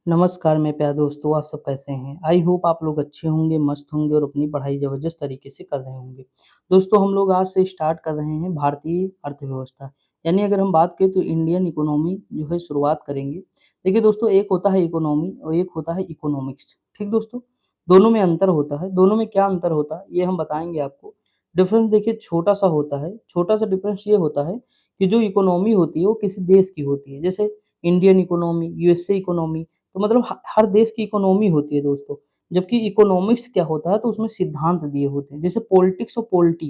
नमस्कार मेरे प्यारे दोस्तों, आप सब कैसे हैं? आई होप आप लोग अच्छे होंगे, मस्त होंगे और अपनी पढ़ाई ज़बरदस्त तरीके से कर रहे होंगे। दोस्तों हम लोग आज से स्टार्ट कर रहे हैं भारतीय अर्थव्यवस्था, यानी अगर हम बात करें तो इंडियन इकोनॉमी जो है शुरुआत करेंगे। देखिए दोस्तों एक होता है इकोनॉमी और एक होता है इकोनॉमिक्स, ठीक दोस्तों? दोनों में अंतर होता है, दोनों में क्या अंतर होता है ये हम बताएँगे आपको। डिफ़रेंस देखिए छोटा-सा होता है, छोटा-सा डिफ़रेंस ये होता है कि जो इकोनॉमी होती है वो किसी देश की होती है। जैसे इंडियन इकोनॉमी, यूएसए इकोनॉमी तो मतलब ह हर देश की इकोनॉमी होती है दोस्तों। जबकि इकोनॉमिक्स क्या होता है तो उसमें सिद्धांत दिए होते हैं। जैसे पॉलिटिक्स और पॉलिटी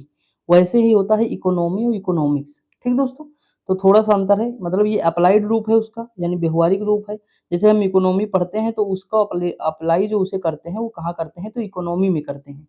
वैसे ही होता है इकोनॉमी और इकोनॉमिक्स। ठीक दोस्तों? तो थोड़ा-सा अंतर है मतलब ये एप्लाइड रूप है उसका यानी व्यावहारिक रूप है। जैसे हम इकोनॉमी पढ़ते हैं तो उसका अप्लाई जो उसे करते हैं वो कहाँ करते हैं तो इकोनॉमी में करते हैं।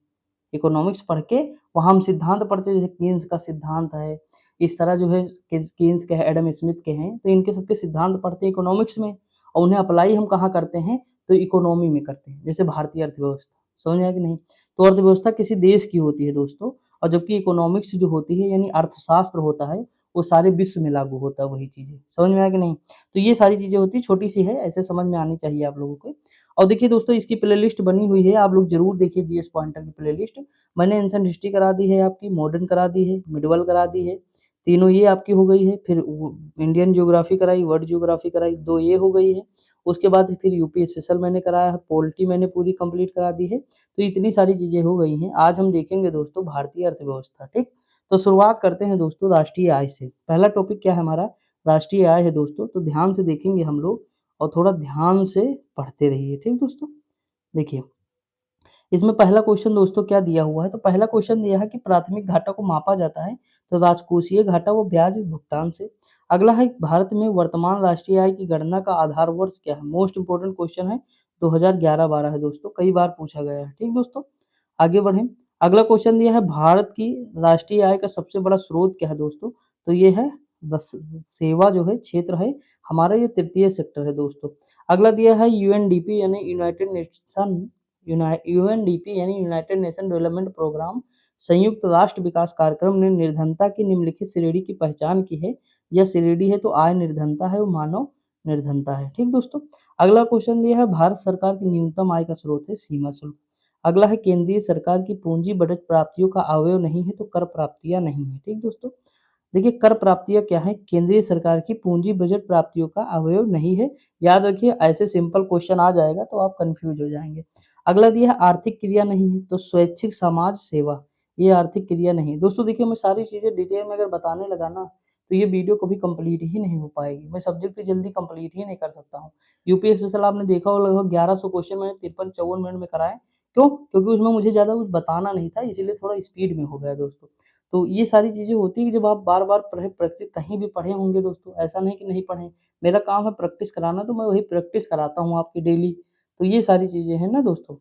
इकोनॉमिक्स पढ़ के वहाँ हम सिद्धांत पढ़ते हैं जैसे कीन्स का सिद्धांत है, इस तरह जो है कीन्स के हैं, एडम स्मिथ के हैं, तो इनके सबके सिद्धांत पढ़ते हैं इकोनॉमिक्स में और उन्हें अप्लाई हम कहाँ करते हैं तो इकोनॉमी में करते हैं, जैसे भारतीय अर्थव्यवस्था, समझ में आया कि नहीं? तो अर्थव्यवस्था किसी देश की होती है दोस्तों और जबकि इकोनॉमिक्स जो होती है यानी अर्थशास्त्र होता है, वो सारे विश्व में लागू होता है वही चीज़ें, समझ में आया कि नहीं? तो ये सारी चीज़ें होती हैं, छोटी-सी है, ऐसे समझ में आनी चाहिए आप लोगों को। और देखिए दोस्तों इसकी प्लेलिस्ट बनी हुई है, आप लोग ज़रूर देखिए जीएस पॉइंटर की प्लेलिस्ट। मैंने एंशिएंट हिस्ट्री करा दी है आपकी, मॉडर्न करा दी है, मिडवल करा दी है, तीनों ये आपकी हो गई है। फिर वो इंडियन ज्योग्राफी कराई, वर्ल्ड ज्योग्राफी कराई, 2 ये हो गई है। उसके बाद फिर यूपी स्पेशल मैंने कराया है, पॉलिटी मैंने पूरी कंप्लीट करा दी है। तो इतनी सारी चीज़ें हो गई हैं। आज हम देखेंगे दोस्तों भारतीय अर्थव्यवस्था, ठीक? तो शुरुआत करते हैं दोस्तों राष्ट्रीय आय से। पहला टॉपिक क्या है हमारा? राष्ट्रीय आय है दोस्तों, तो ध्यान से देखेंगे हम लोग और थोड़ा ध्यान से पढ़ते रहिए, ठीक दोस्तों? देखिए इसमें पहला क्वेश्चन दोस्तों क्या दिया हुआ है तो पहला क्वेश्चन दिया है कि प्राथमिक घाटा को मापा जाता है तो राजकोषीय घाटा व ब्याज भुगतान से। अगला है भारत में वर्तमान राष्ट्रीय आय की गणना का आधार वर्ष क्या है। मोस्ट इंपोर्टेंट क्वेश्चन है 2011-12 है दोस्तों, कई बार पूछा गया है। ठीक दोस्तों, आगे बढ़ें। अगला क्वेश्चन दिया है भारत की राष्ट्रीय आय का सबसे बड़ा स्रोत क्या है दोस्तों, तो ये है सेवा जो है क्षेत्र है हमारा, ये तृतीय सेक्टर है दोस्तों। अगला दिया है यूएनडीपी यानी यूएनडीपी यानी यूनाइटेड नेशन डेवलपमेंट प्रोग्राम, संयुक्त राष्ट्र विकास कार्यक्रम ने निर्धनता की निम्नलिखित श्रेणी की पहचान की है। यह श्रेणी है तो आय निर्धनता है और मानव निर्धनता है। ठीक दोस्तों, अगला क्वेश्चन दिया है भारत सरकार की न्यूनतम आय का स्रोत है सीमा शुल्क। अगला है केंद्रीय सरकार की पूंजी बजट प्राप्तियों का अवयव नहीं है तो कर प्राप्तियां नहीं है। ठीक दोस्तों, देखिए कर प्राप्तियां क्या है, केंद्रीय सरकार की पूंजी बजट प्राप्तियों का अवयव नहीं है। याद रखिए ऐसे सिंपल क्वेश्चन आ जाएगा तो आप कंफ्यूज हो जाएंगे। अगला दिया है आर्थिक क्रिया नहीं है तो स्वैच्छिक समाज सेवा, ये आर्थिक क्रिया नहीं है। दोस्तों देखिए मैं सारी चीजें डिटेल में अगर बताने लगा ना तो ये वीडियो कभी कंप्लीट ही नहीं हो पाएगी, मैं सब्जेक्ट भी जल्दी कंप्लीट ही नहीं कर सकता हूँ। यूपी स्पेशल आपने देखा हो लगभग 1100 क्वेश्चन मैंने 53-54 मिनट में कराए। क्यों? क्योंकि उसमें मुझे ज़्यादा कुछ बताना नहीं था, इसीलिए थोड़ा स्पीड में हो गया दोस्तों। तो ये सारी चीज़ें होती हैं कि जब आप बार-बार पढ़े प्रैक्टिस कहीं भी पढ़े होंगे दोस्तों, ऐसा नहीं कि नहीं पढ़े। मेरा काम है प्रैक्टिस कराना तो मैं वही प्रैक्टिस कराता हूँ आपकी डेली। तो ये सारी चीज़ें हैं ना दोस्तों।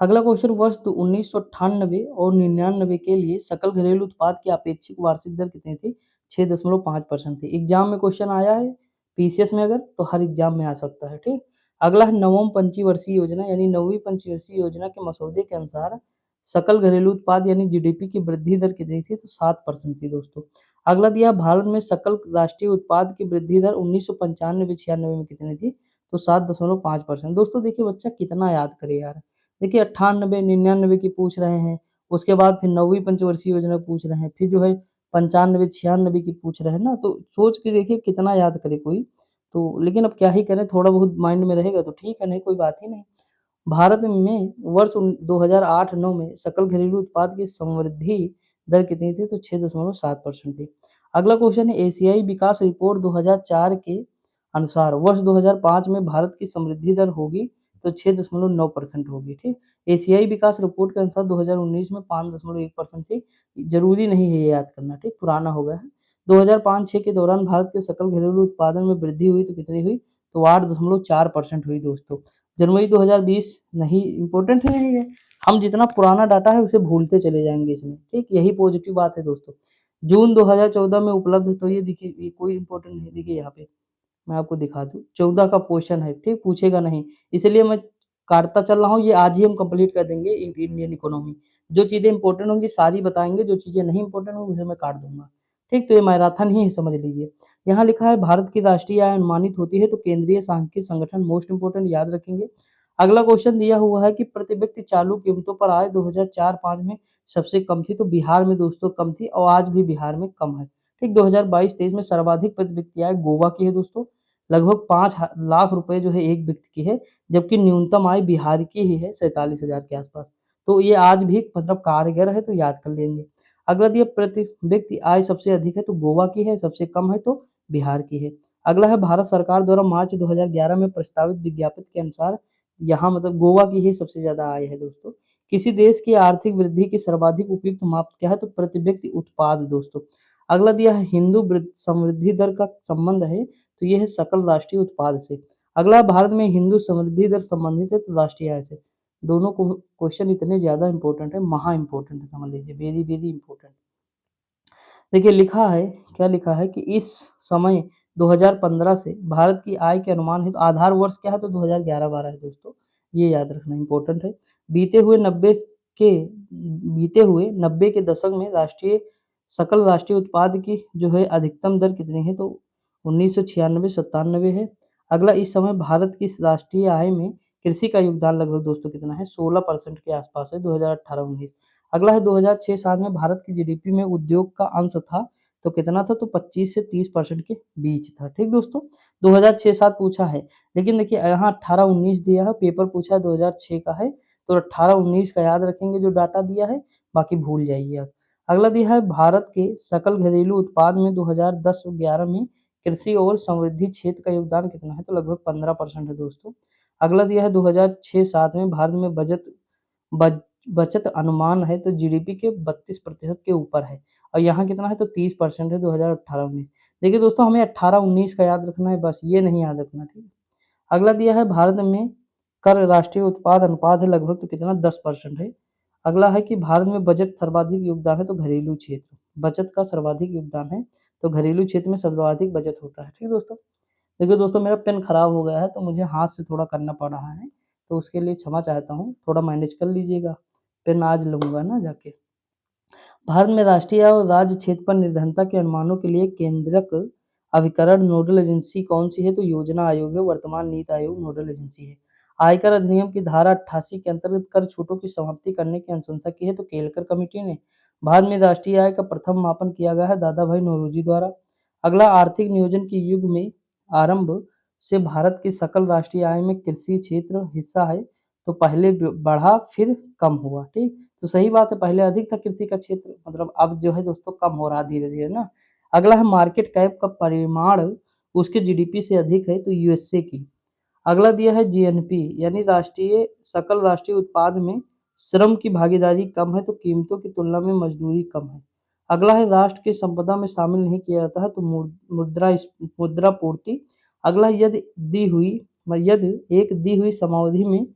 अगला क्वेश्चन वर्ष 1998 और 99 के लिए सकल घरेलू उत्पाद की अपेक्षित वार्षिक दर कितनी थी? 6.5% थी। एग्जाम में क्वेश्चन आया है पीसीएस में अगर तो हर एग्जाम में आ सकता है, ठीक। अगला है नवम पंचवर्षीय योजना यानी नौवीं पंचवर्षीय योजना के मसौदे के अनुसार सकल घरेलू उत्पाद यानी जीडीपी की वृद्धि दर कितनी थी तो 7% थी दोस्तों। अगला दिया भारत में सकल राष्ट्रीय उत्पाद की वृद्धि दर 1995-96 में कितनी थी तो 7.5%। दोस्तों देखिए बच्चा कितना याद करे यार, देखिए 98, 99 की पूछ रहे हैं, उसके बाद फिर 9वीं पंचवर्षीय योजना पूछ रहे हैं, फिर जो है 95, 96 की पूछ रहे हैं ना, तो सोच के देखिए कितना याद करे कोई। तो लेकिन अब क्या ही करें, थोड़ा बहुत माइंड में रहेगा तो ठीक है, नहीं कोई बात ही नहीं। भारत में वर्ष 2008-9 में सकल घरेलू उत्पाद की समृद्धि दर कितनी थी तो 6.7% थी। अगला क्वेश्चन है एशियाई विकास रिपोर्ट 2004 के अनुसार वर्ष 2005 में भारत की समृद्धि दर होगी तो 6.9% होगी, ठीक। एशियाई विकास रिपोर्ट के अनुसार 2019 में 5.1% थी। जरूरी नहीं है ये याद करना, ठीक, पुराना हो गया है। 2005-6 के दौरान भारत के सकल घरेलू उत्पादन में वृद्धि हुई तो कितनी हुई तो 8.4% हुई दोस्तों। जनवरी 2020 नहीं इम्पोर्टेंट ही नहीं है, हम जितना पुराना डाटा है उसे भूलते चले जाएंगे इसमें, ठीक, यही पॉजिटिव बात है दोस्तों। जून 2014 में उपलब्ध, तो ये देखिए ये कोई इम्पोर्टेंट नहीं, देखिए यहाँ पे मैं आपको दिखा दूँ 14 का क्वेश्चन है, ठीक, पूछेगा नहीं, इसलिए मैं काटता चल रहा हूँ, ये आज ही हम कंप्लीट कर देंगे इंडियन इकोनॉमी। जो चीज़ें इंपॉर्टेंट होंगी सारी बताएंगे, जो चीज़ें नहीं इंपॉर्टेंट होंगी उसे मैं काट दूंगा। ठीक, तो ये मैराथन ही है समझ लीजिए। यहाँ लिखा है भारत की राष्ट्रीय आय अनुमानित होती है तो केंद्रीय सांख्यिकी संगठन मोस्ट इम्पोर्टेंट याद रखेंगे। अगला क्वेश्चन दिया हुआ है कि प्रति व्यक्ति चालू कीमतों पर आय 2004-5 में सबसे कम थी, तो बिहार में दोस्तों कम थी और आज भी बिहार में कम है। ठीक, 2022-23 में सर्वाधिक प्रति व्यक्ति आय गोवा की है दोस्तों, लगभग 5 लाख रुपए जो है एक व्यक्ति की है, जबकि न्यूनतम आय बिहार की ही है 47,000 के आसपास। तो ये आज भी मतलब कारगर है, तो याद कर लेंगे। अगला दिया प्रति व्यक्ति आय सबसे अधिक है तो गोवा की है, सबसे कम है तो बिहार की है। अगला है भारत सरकार द्वारा मार्च 2011 में प्रस्तावित विज्ञापित के अनुसार यहाँ मतलब गोवा की ही सबसे ज्यादा आय है दोस्तों। किसी देश की आर्थिक वृद्धि की सर्वाधिक उपयुक्त माप क्या है, तो प्रति व्यक्ति उत्पाद दोस्तों। अगला दिया है हिंदू समृद्धि दर का संबंध है, तो यह है सकल राष्ट्रीय उत्पाद से। अगला भारत में हिंदू समृद्धि दर संबंधित है तो राष्ट्रीय आय से। दोनों को क्वेश्चन इतने ज्यादा इंपॉर्टेंट है, महा इंपॉर्टेंट है, समझ लीजिए, वेरी वेरी इंपॉर्टेंट। देखिए लिखा है, क्या लिखा है कि इस समय 2015 से भारत की आय के अनुमान है, तो आधार वर्ष क्या है, तो 2011-12 है दोस्तों, ये याद रखना इंपॉर्टेंट है। बीते हुए 90 के बीते हुए 90 के दशक में राष्ट्रीय सकल राष्ट्रीय उत्पाद की जो है अधिकतम दर कितनी है, तो 1996-97 है। अगला इस समय भारत की राष्ट्रीय आय में कृषि का योगदान लगभग दोस्तों कितना है, 16% के आसपास है 2018-19। अगला है 2006-7 में भारत की जीडीपी में उद्योग का अंश था, तो कितना था, तो 25 से 30% के बीच था। ठीक दोस्तों, 2006-7 पूछा है, लेकिन देखिए यहाँ 18-19 दिया है, पेपर पूछा है 2006 का है, तो 18-19 का याद रखेंगे जो डाटा दिया है, बाकी भूल जाइए आप। अगला दिया है भारत के सकल घरेलू उत्पाद में 2010-11 में कृषि और समृद्धि क्षेत्र का योगदान कितना है, तो लगभग 15% है दोस्तों। अगला दिया है 2006-7 में भारत में बचत अनुमान है, तो जीडीपी के 32% के ऊपर है, और यहाँ कितना है, तो 30% है 2018-19। देखिए दोस्तों, हमें 18-19 का याद रखना है, बस ये नहीं याद रखना, ठीक है। अगला दिया है भारत में कर राष्ट्रीय उत्पाद अनुपात है लगभग, तो कितना 10% है। अगला है कि भारत में बजट सर्वाधिक योगदान है, तो घरेलू क्षेत्र बचत का सर्वाधिक योगदान है, तो घरेलू क्षेत्र में सर्वाधिक बचत होता है। ठीक दोस्तों, देखिए दोस्तों, मेरा पेन खराब हो गया है तो मुझे हाथ से थोड़ा करना पड़ रहा है, तो उसके लिए क्षमा चाहता हूँ, थोड़ा मैनेज कर लीजिएगा। पेन आज लूंगा ना जाके। भारत में राष्ट्रीय और राज्य क्षेत्र पर निर्धनता के अनुमानों के लिए केंद्रक अभिकरण नोडल एजेंसी कौन सी है, तो योजना आयोग है, वर्तमान नीति आयोग नोडल एजेंसी है। आयकर अधिनियम की धारा 88 के अंतर्गत कर छूटों की समाप्ति करने की अनुशंसा की है, तो केलकर कमेटी ने। भारत में राष्ट्रीय आय का प्रथम मापन किया गया है दादा भाई नौरोजी द्वारा। अगला आर्थिक नियोजन के युग में आरंभ से भारत की सकल राष्ट्रीय आय में कृषि क्षेत्र हिस्सा है, तो पहले बढ़ा फिर कम हुआ। ठीक, तो सही बात है, पहले अधिक था कृषि का क्षेत्र, मतलब अब जो है दोस्तों कम हो रहा धीरे धीरे ना। अगला है मार्केट कैप का परिमाण उसके जीडीपी से अधिक है, तो यूएसए की। अगला दिया है जीएनपी यानी राष्ट्रीय सकल राष्ट्रीय उत्पाद में श्रम की भागीदारी कम है, तो कीमतों की तुलना में मजदूरी कम है। अगला है राष्ट्र की संपदा में शामिल नहीं किया जाता है, तो मुद्रा पूर्ति। अगला यदि दी हुई यदि एक दी हुई समावधि में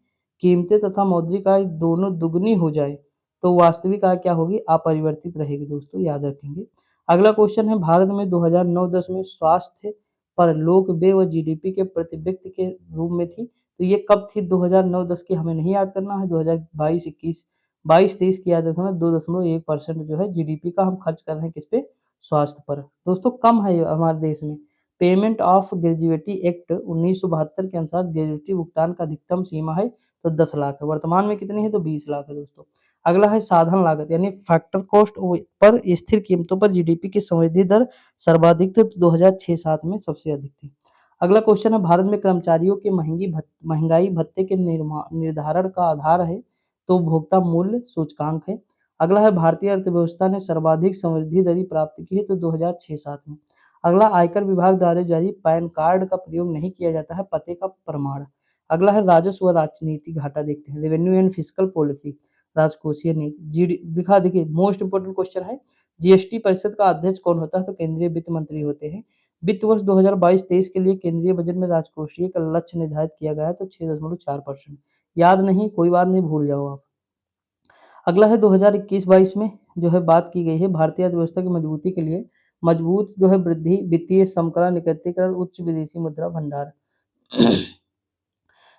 कीमतें तथा मौद्रिक आय दोनों दुगनी हो जाए, तो वास्तविक आय क्या होगी, अपरिवर्तित रहेगी दोस्तों, याद रखेंगे। अगला क्वेश्चन है भारत में 2009-10 में स्वास्थ्य पर लोक व्यय व जीडीपी के प्रति व्यक्ति के रूप में थी, तो ये कब थी, 2009-10 की हमें नहीं याद करना है, 2022-21 22-23 की याद रखना। 2.1% जो है जीडीपी का हम खर्च कर रहे हैं किस पे, स्वास्थ्य पर दोस्तों, कम है हमारे देश में। पेमेंट ऑफ ग्रेजुएटी एक्ट 1972 के अनुसार ग्रेजुएटी भुगतान का अधिकतम सीमा है, तो 10 लाख है, वर्तमान में कितनी है, तो 20 लाख है दोस्तों। अगला है साधन लागत यानी फैक्टर कॉस्ट पर स्थिर कीमतों पर जीडीपी की समृद्धि दर सर्वाधिक थी, तो 2006-7 में सबसे अधिक थी। अगला क्वेश्चन है भारत में कर्मचारियों के महंगाई भत्ते के निर्धारण का आधार है, तो उपभोक्ता मूल्य सूचकांक है। अगला है भारतीय अर्थव्यवस्था ने सर्वाधिक समृद्धि दर प्राप्त की है, तो 2006-7 में। अगला आयकर विभाग द्वारा जारी पैन कार्ड का प्रयोग नहीं किया जाता है, पते का प्रमाण। अगला है राजस्व व राजनीति घाटा, देखते हैं रेवेन्यू एंड फिस्कल पॉलिसी, राजकोषीय नीति। जीडी दिखा देखिए मोस्ट इंपोर्टेंट क्वेश्चन है, जीएसटी परिषद का अध्यक्ष कौन होता है, तो केंद्रीय वित्त मंत्री होते हैं। वित्त वर्ष 2022-23 के लिए केंद्रीय बजट में राजकोषीय का लक्ष्य निर्धारित किया गया है, तो 6.4%। याद नहीं, कोई बात नहीं, भूल जाओ आप। अगला है 2021-22 में जो है बात की गई है भारतीय अर्थव्यवस्था की मजबूती के लिए मजबूत जो है वृद्धि, वित्तीय समकरण, एकत्रीकरण, उच्च विदेशी मुद्रा भंडार।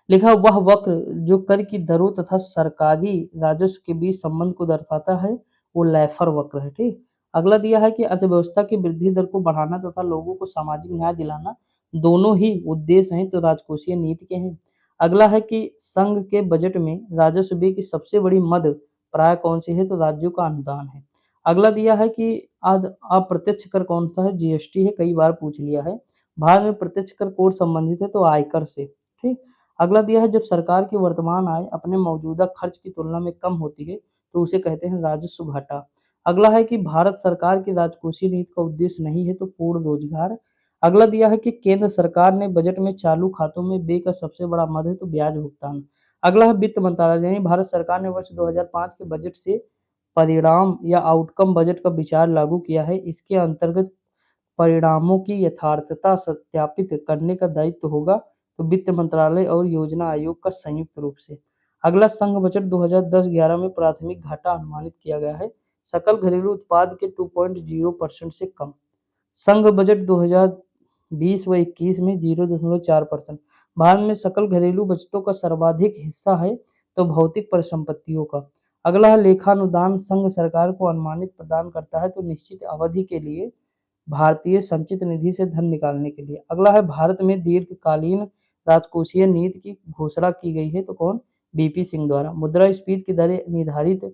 लिखा वह वक्र जो कर की दरों तथा सरकारी राजस्व के बीच संबंध को दर्शाता है, वो लैफर वक्र है। ठीक, अगला दिया है कि अर्थव्यवस्था की वृद्धि दर को बढ़ाना तथा लोगों को सामाजिक न्याय दिलाना दोनों ही उद्देश्य हैं तो राजकोषीय नीति के हैं। अगला है कि संघ के बजट में राजस्व व्यय की सबसे बड़ी मद प्राय कौन सी है तो राज्यों का अनुदान है। अगला दिया है कि अप्रत्यक्ष कर कौन सा है जीएसटी है, कई बार पूछ लिया है। भारत में प्रत्यक्ष कर कोड संबंधित है तो आयकर से। ठीक। अगला दिया है जब सरकार की वर्तमान आय अपने मौजूदा खर्च की तुलना में कम होती है तो उसे कहते हैं राजस्व घाटा। अगला है कि भारत सरकार की राजकोषीय नीति का उद्देश्य नहीं है तो पूर्ण रोजगार। अगला दिया है कि केंद्र सरकार ने बजट में चालू खातों में व्यय का सबसे बड़ा मद है तो ब्याज भुगतान। अगला है वित्त मंत्रालय यानी भारत सरकार ने वर्ष 2005 के बजट से परिणाम या आउटकम बजट का विचार लागू किया है। इसके अंतर्गत परिणामों की यथार्थता सत्यापित करने का दायित्व होगा तो वित्त मंत्रालय और योजना आयोग का संयुक्त रूप से। अगला संघ बजट 2010-11 में प्राथमिक घाटा अनुमानित किया गया है सकल घरेलू उत्पाद के 2.0% से कम। संघ बजट 2020 व 21 में 0.4%। भारत में सकल घरेलू बजटों का सर्वाधिक हिस्सा है तो भौतिक परिसंपत्तियों का। अगला है लेखानुदान संघ सरकार को अनुमानित प्रदान करता है तो निश्चित अवधि के लिए भारतीय संचित निधि से धन निकालने के लिए। अगला है भारत में दीर्घकालीन राजकोषीय नीति की घोषणा की गई है तो कौन बीपी सिंह द्वारा। मुद्रास्फीति की दरें निर्धारित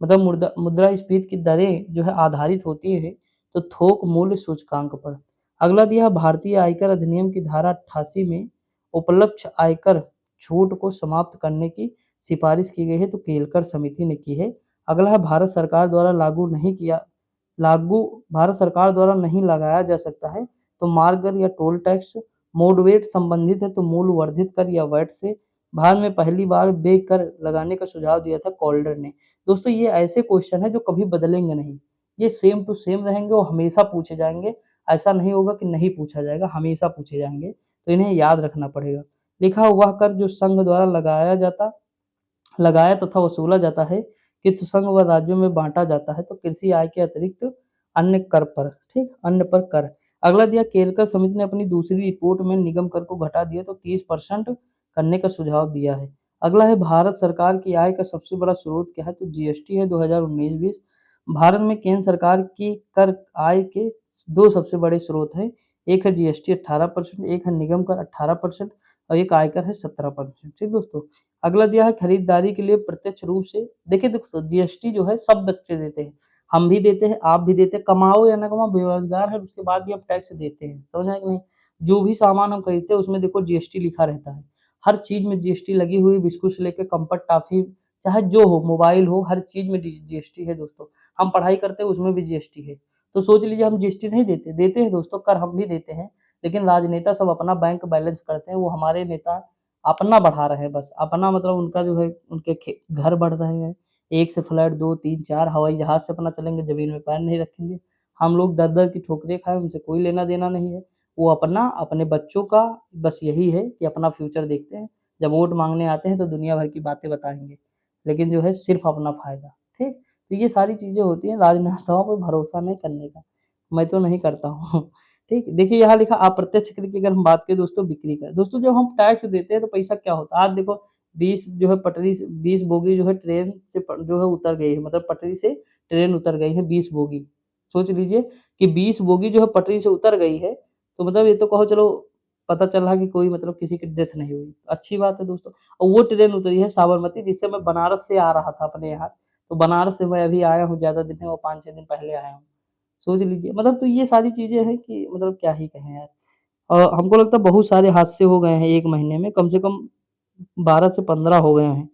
मतलब मुद्रास्फीति की दरें जो है आधारित होती है तो थोक मूल्य सूचकांक पर। अगला दिया भारतीय आयकर अधिनियम की धारा 88 में उपलक्ष्य आयकर छूट को समाप्त करने की सिफारिश की गई है तो केलकर समिति ने की है। अगला है भारत सरकार द्वारा नहीं लगाया जा सकता है तो मार्ग कर या टोल टैक्स। मोडवेट संबंधित है तो मूल्य वर्धित कर या वैट से। भारत में पहली बार बे कर लगाने का सुझाव दिया था कॉल्डर ने। दोस्तों ये ऐसे क्वेश्चन है जो कभी बदलेंगे नहीं, ये सेम टू सेम रहेंगे और हमेशा पूछे जाएंगे। ऐसा नहीं होगा कि नहीं पूछा जाएगा, हमेशा पूछे जाएंगे तो इन्हें याद रखना पड़ेगा। लिखा हुआ कर जो संघ द्वारा लगाया तथा वसूला जाता है कि संघ व राज्यों में बांटा जाता है तो कृषि आय के अतिरिक्त अन्य कर पर। ठीक, अन्य पर कर। अगला दिया केलकर समिति ने अपनी दूसरी रिपोर्ट में निगम कर को घटा दिया तो 30% करने का सुझाव दिया है। अगला है भारत सरकार की आय का सबसे बड़ा स्रोत क्या है तो जीएसटी है 2019-20। भारत में केंद्र सरकार की कर आय के दो सबसे बड़े स्रोत हैं, एक है जीएसटी 18%, एक है निगम कर 18% और एक आयकर है 17%। ठीक दोस्तों। अगला दिया है खरीदारी के लिए प्रत्यक्ष रूप से। देखिए दोस्तों जीएसटी जो है सब बच्चे देते हैं, हम भी देते हैं, आप भी देते हैं, कमाओ या ना कमाओ बेरोजगार है उसके बाद भी हम टैक्स देते हैं, समझ आए कि नहीं। जो भी सामान हम खरीदते हैं उसमें देखो जीएसटी लिखा रहता है, हर चीज में जीएसटी लगी हुई, बिस्कुट से लेकर कंफर्ट टॉफी चाहे जो हो, मोबाइल हो, हर चीज में जीएसटी है दोस्तों। हम पढ़ाई करते हैं उसमें भी जीएसटी है। तो सोच लीजिए हम जीएसटी नहीं देते, देते हैं दोस्तों, कर हम भी देते हैं। लेकिन राजनेता सब अपना बैंक बैलेंस करते हैं, वो हमारे नेता अपना बढ़ा रहे हैं, बस अपना मतलब उनका जो है उनके घर बढ़ रहे हैं, एक से फ्लैट दो तीन चार, हवाई जहाज से अपना चलेंगे, जमीन में पैर नहीं रखेंगे। हम लोग दर दर की ठोकरें खाएं, उनसे कोई लेना देना नहीं है। वो अपना अपने बच्चों का बस यही है कि अपना फ्यूचर देखते हैं। जब वोट मांगने आते हैं तो दुनिया भर की बातें बताएंगे, लेकिन जो है सिर्फ अपना फायदा। ठीक। तो ये सारी चीजें होती हैं, राजनेताओं पर भरोसा नहीं करने का, मैं तो नहीं करता हूँ। ठीक, देखिए यहाँ लिखा अप्रत्यक्ष कर की अगर हम बात करें दोस्तों बिक्री कर। दोस्तों जब हम टैक्स देते हैं तो पैसा क्या होता है, आज देखो 20 जो है पटरी से 20 बोगी जो है ट्रेन से जो है उतर गई है, मतलब पटरी से ट्रेन उतर गई है 20 बोगी। सोच लीजिए कि 20 बोगी जो है पटरी से उतर गई है, तो मतलब ये तो कहो चलो पता चल रहा है कि कोई मतलब किसी की डेथ नहीं हुई, अच्छी बात है दोस्तों। और वो ट्रेन उतरी है साबरमती जिससे मैं बनारस से आ रहा था अपने यहाँ, तो बनारस से मैं अभी आया हूँ, ज्यादा दिन है वो 5-6 दिन पहले आया हूँ। सोच लीजिए मतलब, तो ये सारी चीजें हैं कि मतलब क्या ही कहें यार। और हमको लगता है बहुत सारे हादसे हो गए हैं एक महीने में, कम से कम 12 से 15 हो गए हैं।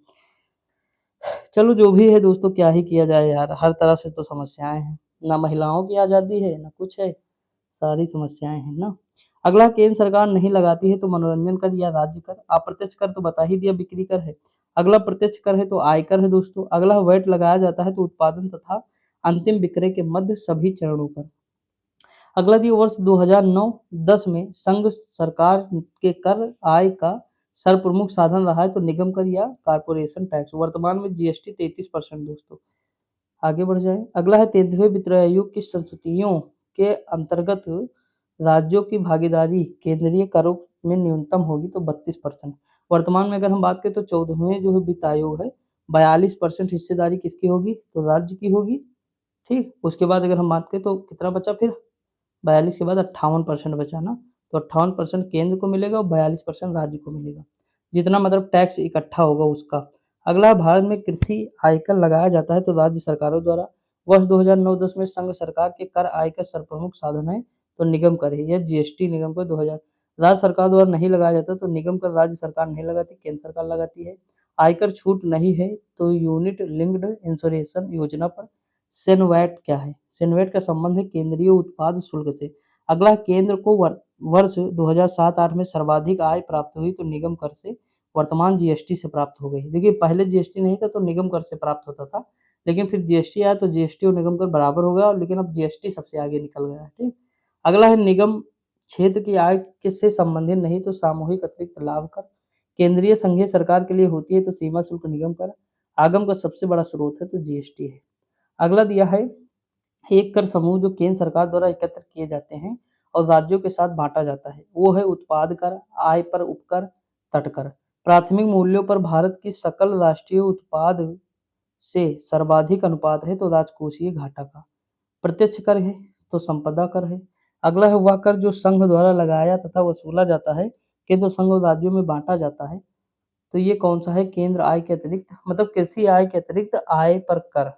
चलो जो भी है दोस्तों, क्या ही किया जाए यार, हर तरह से तो समस्याएं हैं, ना महिलाओं की आज़ादी है ना कुछ है, सारी समस्याएं हैं ना। अगला केंद्र सरकार नहीं लगाती है तो मनोरंजन कर या राज्य कर। अप्रत्यक्ष कर तो बता ही दिया बिक्री कर है। अगला प्रत्यक्ष कर है तो आयकर है दोस्तों। अगला वैट लगाया जाता है तो उत्पादन तथा अंतिम विक्रय के मध्य सभी चरणों पर। अगला दिया वर्ष 2009-10 में संघ सरकार के कर आय का सर्वप्रमुख साधन रहा है तो निगम कर या कारपोरेशन टैक्स। वर्तमान में जीएसटी 33% दोस्तों। आगे बढ़ जाए। अगला है 33वें वित्त आयोग की संस्तुतियों के अंतर्गत राज्यों की भागीदारी केंद्रीय करों में न्यूनतम होगी तो 32%। वर्तमान में अगर हम बात करें तो 14वें जो है वित्त आयोग है, 42% हिस्सेदारी किसकी होगी तो राज्य की होगी ठीक। उसके बाद अगर हम बात करें तो कितना बचा फिर 42 के बाद 58% बचा ना, तो 58% केंद्र को मिलेगा और 42% राज्य को मिलेगा। जितना मतलब टैक्स इकट्ठा होगा उसका। अगला है भारत में कृषि आयकर लगाया जाता है तो राज्य सरकारों द्वारा। वर्ष 2009-10 में संघ सरकार के कर आय का सर्वप्रमुख साधन है तो निगम कर है। यह जीएसटी निगम कर 2000 राज्य सरकार द्वारा नहीं लगाया जाता तो निगम कर राज्य सरकार नहीं लगाती, केंद्र सरकार लगाती है। आयकर छूट नहीं है तो यूनिट लिंक्ड इंश्योरेंस योजना पर सेनवैट क्या है? सेनवैट का संबंध है केंद्रीय उत्पाद शुल्क से। अगला केंद्र को वर्ष 2007-8 में सर्वाधिक आय प्राप्त हुई तो निगम कर से, वर्तमान जीएसटी से प्राप्त हो गई। देखिए पहले जीएसटी नहीं था तो निगम कर से प्राप्त होता था, लेकिन फिर जीएसटी आया तो जीएसटी और निगम कर बराबर हो गया, लेकिन अब जीएसटी सबसे आगे निकल गया है। ठीक। अगला है निगम क्षेत्र की आय किससे संबंधित नहीं तो सामूहिक अतिरिक्त लाभ कर। केंद्रीय संघीय सरकार के लिए होती है तो सीमा शुल्क निगम कर। आगम का सबसे बड़ा स्रोत है तो जीएसटी है। अगला दिया है एक कर समूह जो केंद्र सरकार द्वारा एकत्र किए जाते हैं और राज्यों के साथ बांटा जाता है, वो है उत्पाद कर, आय पर उपकर, तटकर। प्राथमिक मूल्यों पर भारत की सकल राष्ट्रीय उत्पाद से सर्वाधिक अनुपात है तो राजकोषीय घाटा का। प्रत्यक्ष कर है तो संपदा कर है। अगला है वह कर जो संघ द्वारा लगाया तथा वसूला जाता है किंतु संघ और राज्यों में बांटा जाता है, तो ये कौन सा है? केंद्र आय के अतिरिक्त मतलब कृषि आय के अतिरिक्त आय पर कर।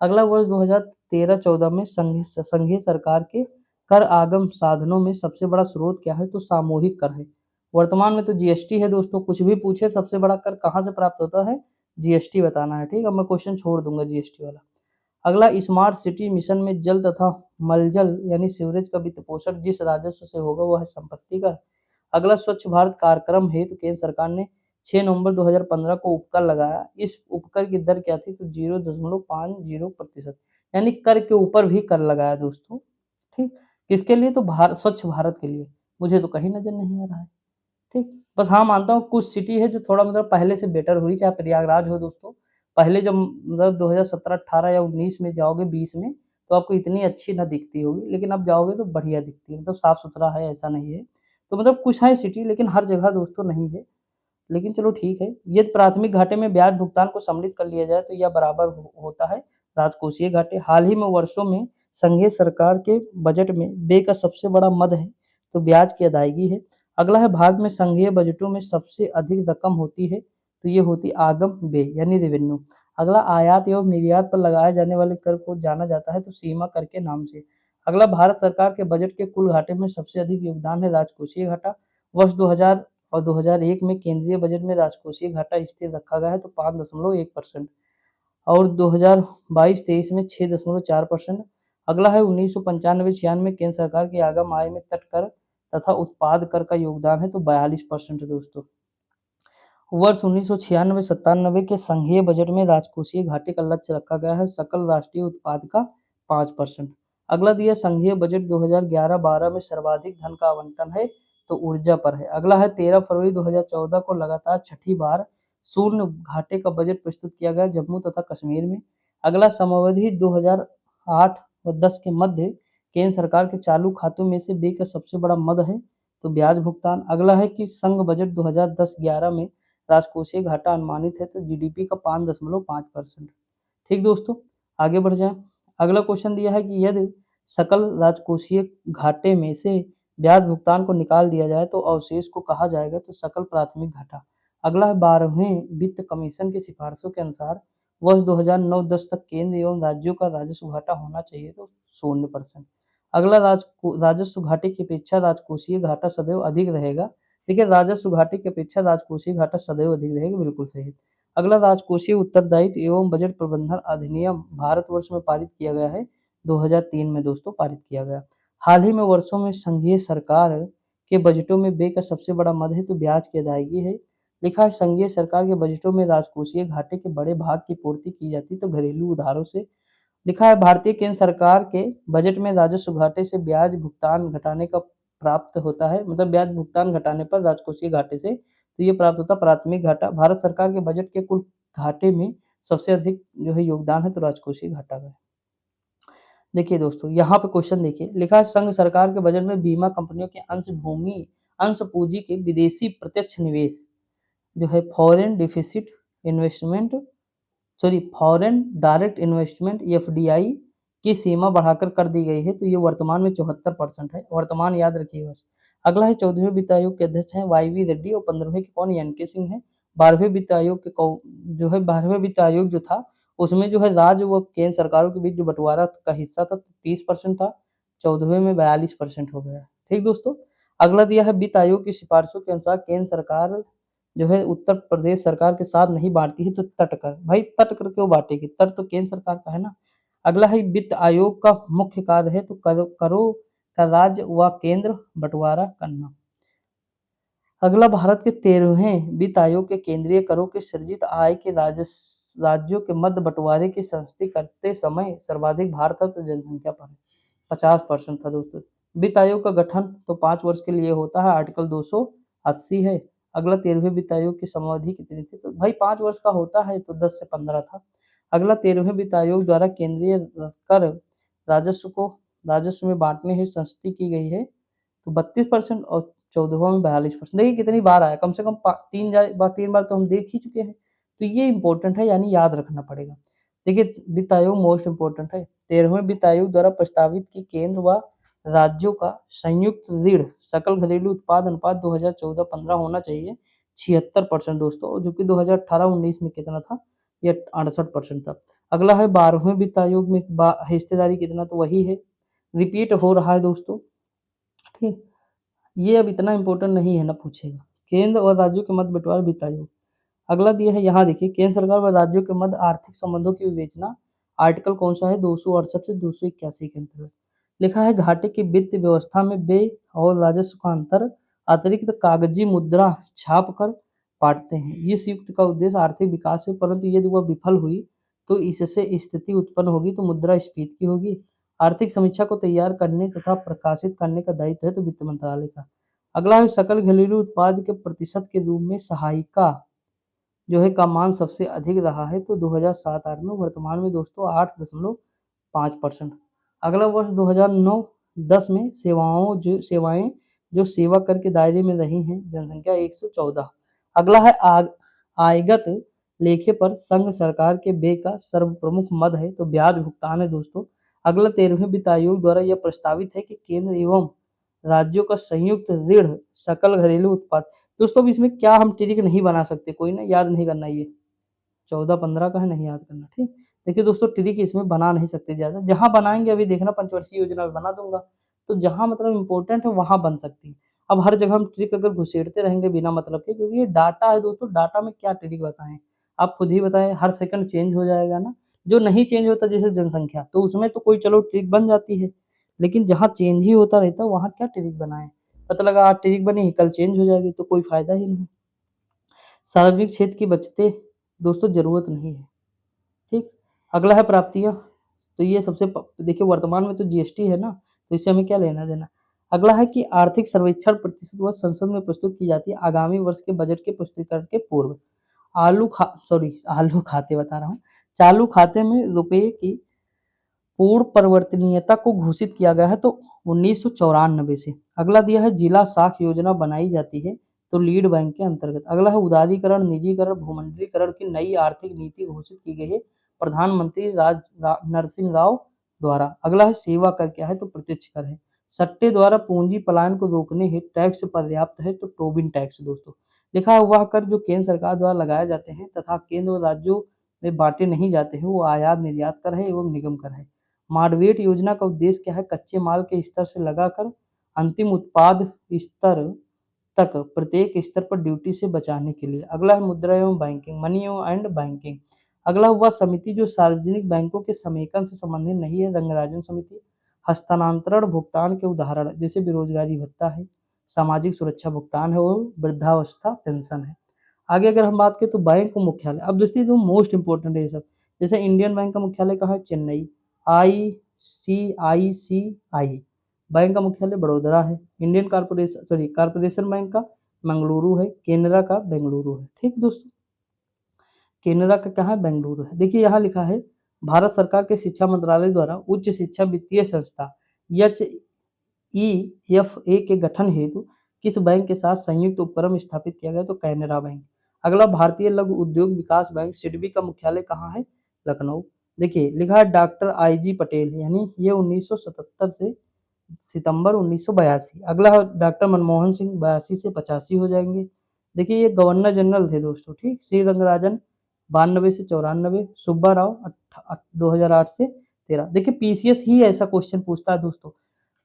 अगला वर्ष 2013-14 में संघीय सरकार के कर आगम साधनों में सबसे बड़ा स्रोत क्या है तो सामूहिक कर है। वर्तमान में तो जीएसटी है दोस्तों, कुछ भी पूछे सबसे बड़ा कर कहाँ से प्राप्त होता है, जीएसटी बताना है। ठीक है, मैं क्वेश्चन छोड़ दूंगा जीएसटी वाला। अगला स्मार्ट सिटी मिशन में जल तथा मलजल यानी सीवरेज का वित्त पोषण जिस राजस्व से होगा वह है संपत्ति कर। अगला स्वच्छ भारत कार्यक्रम हेतु केंद्र सरकार ने 6 नवंबर 2015 को उपकर लगाया। इस उपकर की दर क्या थी तो 0.50% यानी कर के ऊपर भी कर लगाया दोस्तों। ठीक। किसके लिए? तो भारत, स्वच्छ भारत के लिए। मुझे तो कहीं नजर नहीं आ रहा है। ठीक। बस हाँ मानता हूँ कुछ सिटी है जो थोड़ा मतलब पहले से बेटर हुई, चाहे प्रयागराज हो दोस्तों। पहले जब मतलब 2017-18 या 19 में जाओगे 20 में तो आपको इतनी अच्छी ना दिखती होगी, लेकिन अब जाओगे तो बढ़िया दिखती है, मतलब साफ सुथरा है, ऐसा नहीं है। तो मतलब कुछ है सिटी, लेकिन हर जगह दोस्तों नहीं है। लेकिन चलो ठीक है। यदि प्राथमिक घाटे में ब्याज भुगतान को सम्मिलित कर लिया जाए तो यह बराबर होता है राजकोषीय घाटे। हाल ही में वर्षों में संघीय सरकार के बजट में व्यय का सबसे बड़ा मद है तो ब्याज की अदायगी है। अगला है भारत में संघीय बजटों में सबसे अधिक रकम होती है तो ये होती आगम व्यय यानी रेवेन्यू। अगला आयात एवं निर्यात पर लगाए जाने वाले कर को जाना जाता है तो सीमा कर के नाम से। अगला भारत सरकार के बजट के कुल घाटे में सबसे अधिक योगदान है राजकोषीय घाटा। वर्ष 2000 और 2001 में केंद्रीय बजट में राजकोषीय घाटा स्थिर रखा गया है तो 5.1% और 2022-23 में 6.4%। अगला है 1995-96 केंद्र सरकार की आगम आय में तट कर तथा उत्पाद कर का योगदान है तो 42% दोस्तों। वर्ष 1996-97 के संघीय बजट में राजकोषीय घाटे का लक्ष्य रखा गया है सकल राष्ट्रीय उत्पाद का 5%। अगला दिया संघीय बजट 2011-12 में सर्वाधिक धन का आवंटन है तो ऊर्जा पर है। अगला है 13 फरवरी 2014 को लगातार छठी बार शून्य घाटे का बजट प्रस्तुत किया गया जम्मू तथा कश्मीर में। अगला समयावधि 2008 व 10 के मध्य केंद्र सरकार के चालू खातों में से व्यय का सबसे बड़ा मद है तो ब्याज भुगतान। अगला है कि संघ बजट 2010-11 में राजकोषीय घाटा अनुमानित है तो जीडीपी का 5.5%। ठीक दोस्तों, आगे बढ़ जाएं। अगला क्वेश्चन दिया है कि यदि सकल राजकोषीय घाटे में से ब्याज भुगतान को निकाल दिया जाए तो अवशेष को कहा जाएगा तो सकल प्राथमिक घाटा। अगला है 12वें वित्त कमीशन की सिफारिशों के अनुसार वर्ष 2009-10 तक केंद्र एवं राज्यों का राजस्व घाटा होना चाहिए तो 0%। अगला राजस्व घाटे की अपेक्षा राजकोषीय घाटा सदैव अधिक रहेगा। देखिए राजस्व घाटे की अपेक्षा राजकोषीय घाटा सदैव अधिक रहेगा, बिल्कुल सही। अगला राजकोषीय उत्तरदायित्व एवं बजट प्रबंधन अधिनियम भारतवर्ष में पारित किया गया है 2003 में दोस्तों पारित किया गया। हाल ही में वर्षों में संघीय सरकार के बजटों में व्यय का सबसे बड़ा मद है तो ब्याज की अदायगी है। लिखा है संघीय सरकार के बजटों में राजकोषीय घाटे के बड़े भाग की पूर्ति की जाती तो घरेलू उधारों से। लिखा है भारतीय केंद्र सरकार के बजट में राजस्व घाटे से ब्याज भुगतान घटाने का प्राप्त होता है, मतलब ब्याज भुगतान घटाने पर राजकोषीय घाटे से तो ये प्राप्त होता है प्राथमिक घाटा। भारत सरकार के बजट के कुल घाटे में सबसे अधिक जो है योगदान है तो राजकोषीय घाटा का। देखिए दोस्तों यहाँ पे क्वेश्चन देखिए, लिखा है संघ सरकार के बजट में बीमा कंपनियों के अंश पूंजी के विदेशी प्रत्यक्ष निवेश जो है फॉरेन डायरेक्ट इन्वेस्टमेंट एफडीआई की सीमा बढ़ाकर कर दी गई है, तो ये वर्तमान में 74% है। वर्तमान याद रखिए बस। अगला है 14वें वित्त आयोग के अध्यक्ष हैं वाई.वी. रेड्डी और 15वें के कौन, एन.के. सिंह हैं। 12वें वित्त आयोग के जो है 12वें वित्त आयोग जो था उसमें जो है राज्य व केंद्र सरकारों के बीच जो बंटवारा का हिस्सा था 30% था, 14वें में 42% हो गया। ठीक दोस्तों। अगला दिया है वित्त आयोग की सिफारिशों के अनुसार केंद्र सरकार जो है उत्तर प्रदेश सरकार के साथ नहीं बांटती है तो तट कर, भाई तट कर क्यों बांटेगी, तट तो केंद्र सरकार का है ना। अगला है वित्त आयोग का मुख्य कार्य है तो करों का राज्य व केंद्र बंटवारा करना। अगला भारत के 13वें वित्त आयोग के केंद्रीय करों के सृजित आय के राज्यों के मध्य बंटवारे की संस्तुति करते समय सर्वाधिक भार था तो जनसंख्या पर है, 50% था दोस्तों। वित्त आयोग का गठन तो 5 वर्ष के लिए होता है, आर्टिकल 280 है। अगला 13वें वित्त आयोग की समावधि कितनी थी, तो भाई 5 वर्ष का होता है तो 10 से 15 था। अगला 13वें वित्त आयोग द्वारा केंद्रीय कर राजस्व में बांटने की संस्तुति की गई है तो 32% और 14वां में 42%। देखिए कितनी बार आया, कम से कम 3 बार तो हम देख ही चुके हैं, तो ये इंपॉर्टेंट है यानी याद रखना पड़ेगा। देखिए वित्त आयोग मोस्ट इंपॉर्टेंट है। 13वें वित्त आयोग द्वारा प्रस्तावित की केंद्र व राज्यों का संयुक्त ऋण सकल घरेलू उत्पाद अनुपात 2014-15 होना चाहिए 76% दोस्तों, जो कि 2018-19 में कितना था, ये 68% था। अगला है 12वें वित्त आयोग में हिस्सेदारी कितना, तो वही है, रिपीट हो रहा है दोस्तों। ठीक, ये अब इतना इम्पोर्टेंट नहीं है ना पूछेगा। केंद्र और राज्यों के मध्य बंटवारा वित्त आयोग। अगला दिया है यहाँ देखिए, केंद्र सरकार व राज्यों के मध्य आर्थिक संबंधों की विवेचना, आर्टिकल कौन सा है, 268 से 281 के अंतर्गत लिखा है। घाटे की वित्त व्यवस्था में व्यय और राजस्व का अंतर अतिरिक्त कागजी मुद्रा छाप कर बांटते हैं। इस युक्त का उद्देश्य आर्थिक विकास है, परंतु यदि वह विफल हुई तो इससे स्थिति उत्पन्न होगी तो मुद्रास्फीति की होगी। आर्थिक समीक्षा को तैयार करने तथा प्रकाशित करने का दायित्व है तो वित्त मंत्रालय का। अगला है सकल घरेलू उत्पाद के प्रतिशत के रूप में सहायिका जो है का मान सबसे अधिक रहा है तो 2007-8 में, वर्तमान में दोस्तों 8.5%। अगला वर्ष 2009-10 में सेवाएं जो सेवा कर के दायरे में रही हैं जनसंख्या 114। अगला है आयगत लेखे पर संघ सरकार के व्यय का सर्वप्रमुख मद है तो ब्याज भुगतान है दोस्तों। अगला 13वें वित्त आयोग द्वारा यह प्रस्तावित है कि केंद्र एवं राज्यों का संयुक्त ऋण सकल घरेलू उत्पाद। दोस्तों अब इसमें क्या हम ट्रिक नहीं बना सकते, कोई ना, याद नहीं करना, ये 14-15 का है, नहीं याद करना। ठीक, देखिए दोस्तों ट्रिक इसमें बना नहीं सकते ज़्यादा, जहाँ बनाएंगे अभी देखना पंचवर्षीय योजना में बना दूंगा, तो जहाँ मतलब इंपॉर्टेंट है वहाँ बन सकती है। अब हर जगह हम ट्रिक अगर घुसेड़ते रहेंगे बिना मतलब के, क्योंकि ये डाटा है दोस्तों, डाटा में क्या ट्रिक बताएं, आप खुद ही बताएं, हर सेकंड चेंज हो जाएगा ना। जो नहीं चेंज होता जैसे जनसंख्या, तो उसमें तो कोई चलो ट्रिक बन जाती है, लेकिन जहाँ चेंज ही होता रहता है वहाँ क्या ट्रिक बनाएं। पता लगा आज ट्रिक बनी कल चेंज हो जाएगी तो कोई फायदा ही नहीं। सार्वजनिक क्षेत्र की बचतें दोस्तों जरूरत नहीं है। ठीक, अगला है प्राप्तियां, तो ये सबसे देखिए वर्तमान में तो जीएसटी है ना, तो इससे हमें क्या लेना देना। अगला है कि आर्थिक सर्वेक्षण प्रतिशत व संसद में प्रस्तुत की जाती है आगामी वर्ष के बजट के प्रस्तुतिकरण के पूर्व। आलू खाते बता रहा हूँ, चालू खाते में रुपये की पूर्ण परिवर्तनीयता को घोषित किया गया है तो 1994 से। अगला दिया है जिला साख योजना बनाई जाती है तो लीड बैंक के अंतर्गत। अगला है उदारीकरण, निजीकरण, भूमंडलीकरण की नई आर्थिक नीति घोषित की गई है प्रधानमंत्री नरसिंह राव द्वारा। अगला है सेवा कर क्या है तो प्रत्यक्ष कर है। सट्टे द्वारा पूंजी पलायन को रोकने हेतु टैक्स पर्याप्त है तो टोबिन टैक्स दोस्तों। लिखा हुआ कर जो केंद्र सरकार द्वारा लगाए जाते हैं तथा केंद्र और राज्यों में बांटे नहीं जाते हैं वो आयात निर्यात कर है एवं निगम कर है। माडवेट योजना का उद्देश्य क्या है, कच्चे माल के स्तर से लगाकर अंतिम उत्पाद स्तर तक प्रत्येक स्तर पर ड्यूटी से बचाने के लिए। अगला है मुद्रा एवं बैंकिंग, मनी एंड बैंकिंग। अगला वह समिति जो सार्वजनिक बैंकों के समेकन से संबंधित नहीं है, रंगराजन समिति। हस्तांतरण भुगतान के उदाहरण जैसे बेरोजगारी भत्ता है, सामाजिक सुरक्षा भुगतान है और वृद्धावस्था पेंशन है। आगे अगर हम बात करें तो बैंक मुख्यालय, अब दोस्तों तो मोस्ट इंपॉर्टेंट है ये सब। जैसे इंडियन बैंक का मुख्यालय कहाँ है, चेन्नई। ICICI बैंक का मुख्यालय बड़ोदरा है। इंडियन कारपोरेशन बैंक का मंगलुरु है। केनरा का बेंगलुरु है। ठीक दोस्तों, केनरा का कहाँ है, बेंगलुरु है। देखिए यहाँ लिखा है भारत सरकार के शिक्षा मंत्रालय द्वारा उच्च शिक्षा वित्तीय संस्था HEFA के गठन हेतु किस बैंक के साथ संयुक्त उपक्रम स्थापित किया गया, तो कैनरा बैंक। अगला भारतीय लघु उद्योग विकास बैंक सिडबी का मुख्यालय कहाँ है, लखनऊ। देखिए लिखा है डॉक्टर आई.जी. पटेल, यानी ये 1977 से सितंबर 1982। अगला है डॉक्टर मनमोहन सिंह, 82 से 85 हो जाएंगे। देखिए ये गवर्नर जनरल थे दोस्तों, ठीक। सी रंगराजन 92 से 94, सुब्बा राव 2008 से 13। देखिए पीसीएस ही ऐसा क्वेश्चन पूछता है दोस्तों।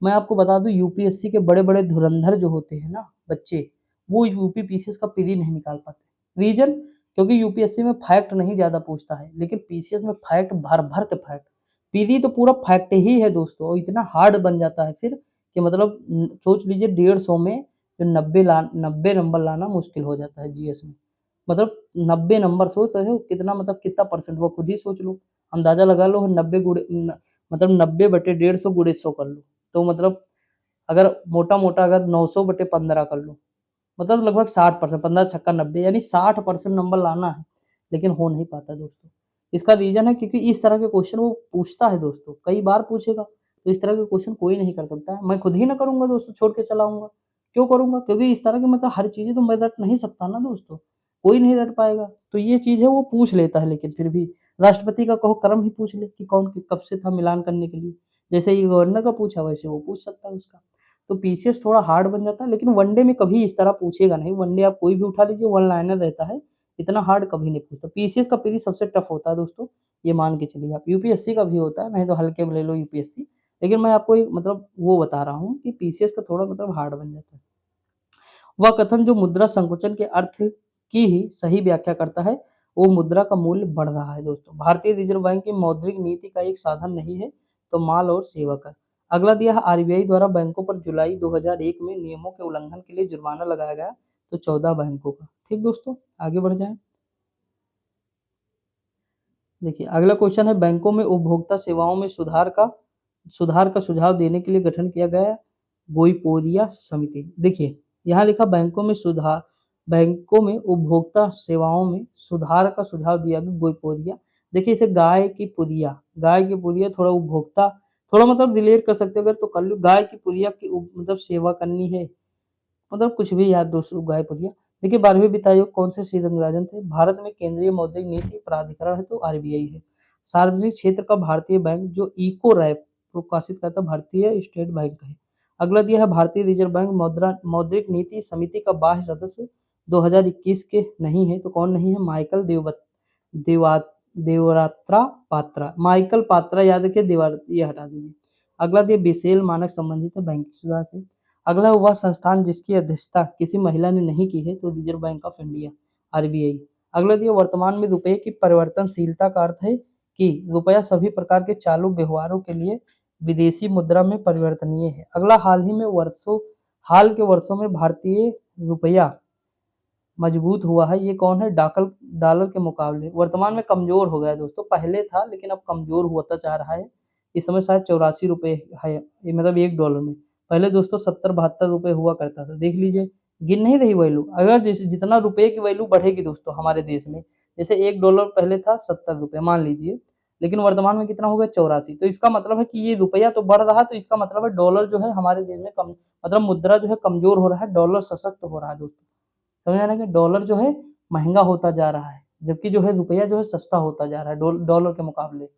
मैं आपको बता दूं यूपीएससी के बड़े बड़े धुरंधर जो होते हैं ना बच्चे, वो यूपी पीसीएस का पीरी नहीं निकाल पाते। रीजन, क्योंकि यूपीएससी में फैक्ट नहीं ज्यादा पूछता है, लेकिन पीसीएस में फैक्ट भर भर के फैक्ट। पीरी तो पूरा फैक्ट ही है दोस्तों, और इतना हार्ड बन जाता है फिर कि मतलब सोच लीजिए 150 में जो 90 नंबर लाना मुश्किल हो जाता है जीएस में। मतलब 90 नंबर सोच रहे हो कितना, मतलब कितना परसेंट, वो खुद ही सोच लो, अंदाजा लगा लो। 90 गुड़े मतलब 90 बटे 150 गुड़े 100 कर लो, तो मतलब अगर मोटा मोटा अगर 900 बटे 15 कर लो, मतलब लगभग 60%, 15 छक्का 90, यानी 60% नंबर लाना है, लेकिन हो नहीं पाता दोस्तों। इसका रीजन है क्योंकि इस तरह के क्वेश्चन वो पूछता है दोस्तों, कई बार पूछेगा, तो इस तरह के क्वेश्चन कोई नहीं कर सकता है। मैं खुद ही ना करूंगा दोस्तों, छोड़ के चलाऊंगा, क्यों करूंगा? क्योंकि इस तरह की मतलब हर चीजें तो मैं रट नहीं सकता ना दोस्तों, कोई नहीं रट पाएगा। तो ये चीज है वो पूछ लेता है, लेकिन फिर भी राष्ट्रपति का कहो कर्म ही पूछ ले कि कौन कब से था मिलान करने के लिए। जैसे ये गवर्नर का पूछा वैसे वो पूछ सकता है उसका। तो पीसीएस थोड़ा हार्ड बन जाता है, लेकिन वनडे में कभी इस तरह पूछेगा नहीं। वनडे आप कोई भी उठा लीजिए, वन लाइनर रहता है, इतना हार्ड कभी नहीं पूछता। पीसीएस का पीरी सबसे टफ होता है दोस्तों, ये मान के चलिए आप। यूपीएससी का भी होता है, नहीं तो हल्के में ले लो यूपीएससी, लेकिन मैं आपको एक मतलब वो बता रहा हूँ कि पीसीएस का थोड़ा मतलब हार्ड बन जाता है। वह कथन जो मुद्रा संकुचन के अर्थ की ही सही व्याख्या करता है, वो मुद्रा का मूल्य बढ़ रहा है दोस्तों। भारतीय रिजर्व बैंक की मौद्रिक नीति का एक साधन नहीं है, तो माल और सेवा कर। अगला दिया है आरबीआई द्वारा बैंकों पर जुलाई 2001 में नियमों के उल्लंघन के लिए जुर्माना लगाया गया, तो 14 बैंकों का। ठीक दोस्तों, आगे बढ़ जाएं। देखिए अगला क्वेश्चन है बैंकों में उपभोक्ता सेवाओं में सुधार का सुझाव देने के लिए गठन किया गया गोईपोरिया समिति। देखिए यहाँ लिखा बैंकों में उपभोक्ता सेवाओं में सुधार का सुझाव दिया गया गोईपोरिया। देखिए इसे गाय की पुरिया थोड़ा उपभोक्ता, थोड़ा मतलब रिलेट कर सकते हो अगर तो कर लो। गाय की पुरिया की मतलब सेवा करनी है, मतलब कुछ भी यार दोस्तों गायब हो गया। देखिए 12वीं वित्त आयोग कौन से श्रीरंगराजन थे। भारत में केंद्रीय मौद्रिक नीति प्राधिकरण है, तो आरबीआई है। सार्वजनिक क्षेत्र का भारतीय बैंक जो इको रैप प्रकाशित करता भारतीय स्टेट बैंक है। अगला दिया है भारतीय रिजर्व बैंक मौद्रिक नीति समिति का बाह्य सदस्य 2021 के नहीं है, तो कौन नहीं है? माइकल देवा देवरात्रा पात्रा, माइकल पात्रा याद रखिए, ये हटा दीजिए। अगला दिया बिसेल मानक संबंधित है बैंकिंग सुधार से। अगला वह संस्थान जिसकी अध्यक्षता किसी महिला ने नहीं की है, तो reserve bank of India RBI. अगला दिया वर्तमान में रुपये की परिवर्तनशीलता का अर्थ है कि रुपया सभी प्रकार के चालू व्यवहारों के लिए विदेशी मुद्रा में परिवर्तनीय है। अगला हाल के वर्षों में भारतीय रुपया मजबूत हुआ है, ये कौन है? डॉलर के मुकाबले वर्तमान में कमजोर हो गया है दोस्तों। पहले था लेकिन अब कमजोर होता जा रहा है। इस समय शायद 84 रुपये है, मतलब $1 में। पहले दोस्तों 70-72 रुपये हुआ करता था, देख लीजिए, गिन नहीं रही वैल्यू। अगर जितना रुपये की वैल्यू बढ़ेगी दोस्तों हमारे देश में, जैसे $1 पहले था 70 रुपये मान लीजिए, लेकिन वर्तमान में कितना हो गया? 84। तो इसका मतलब है कि ये रुपया तो बढ़ रहा है, तो इसका मतलब है डॉलर जो है हमारे देश में कम, मतलब मुद्रा जो है कमजोर हो रहा है, डॉलर सशक्त हो रहा है दोस्तों। समझ आ रहा है कि डॉलर जो है महंगा होता जा रहा है, जबकि जो है रुपया जो है सस्ता होता जा रहा है डॉलर के मुकाबले।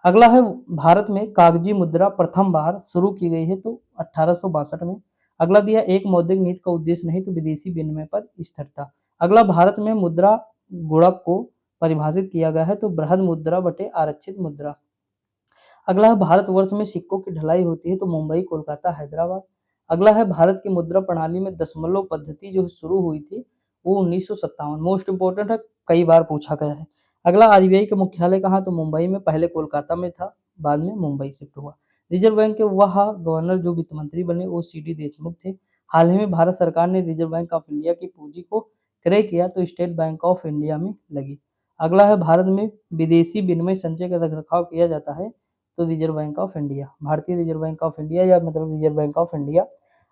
अगला है भारत में कागजी मुद्रा प्रथम बार शुरू की गई है, तो 1862 में। अगला दिया एक मौद्रिक नीति का उद्देश्य नहीं, तो विदेशी विनिमय पर स्थिरता। अगला भारत में मुद्रा गुणक को परिभाषित किया गया है, तो बृहद मुद्रा बटे आरक्षित मुद्रा। अगला है भारतवर्ष में सिक्कों की ढलाई होती है, तो मुंबई, कोलकाता, हैदराबाद। अगला है भारत की मुद्रा प्रणाली में दशमलव पद्धति जो शुरू हुई थी, वो 1957। मोस्ट इंपोर्टेंट है, कई बार पूछा गया है। अगला आरबीआई का मुख्यालय कहाँ? तो मुंबई में, पहले कोलकाता में था, बाद में मुंबई शिफ्ट हुआ। रिजर्व बैंक के वह गवर्नर जो वित्त मंत्री बने वो सीडी देशमुख थे। हाल ही में भारत सरकार ने रिजर्व बैंक ऑफ इंडिया की पूंजी को क्रय किया, तो स्टेट बैंक ऑफ इंडिया में लगी। अगला है भारत में विदेशी विनिमय संचय का रखरखाव किया जाता है, तो रिजर्व बैंक ऑफ इंडिया, भारतीय रिजर्व बैंक ऑफ इंडिया या मतलब रिजर्व बैंक ऑफ इंडिया।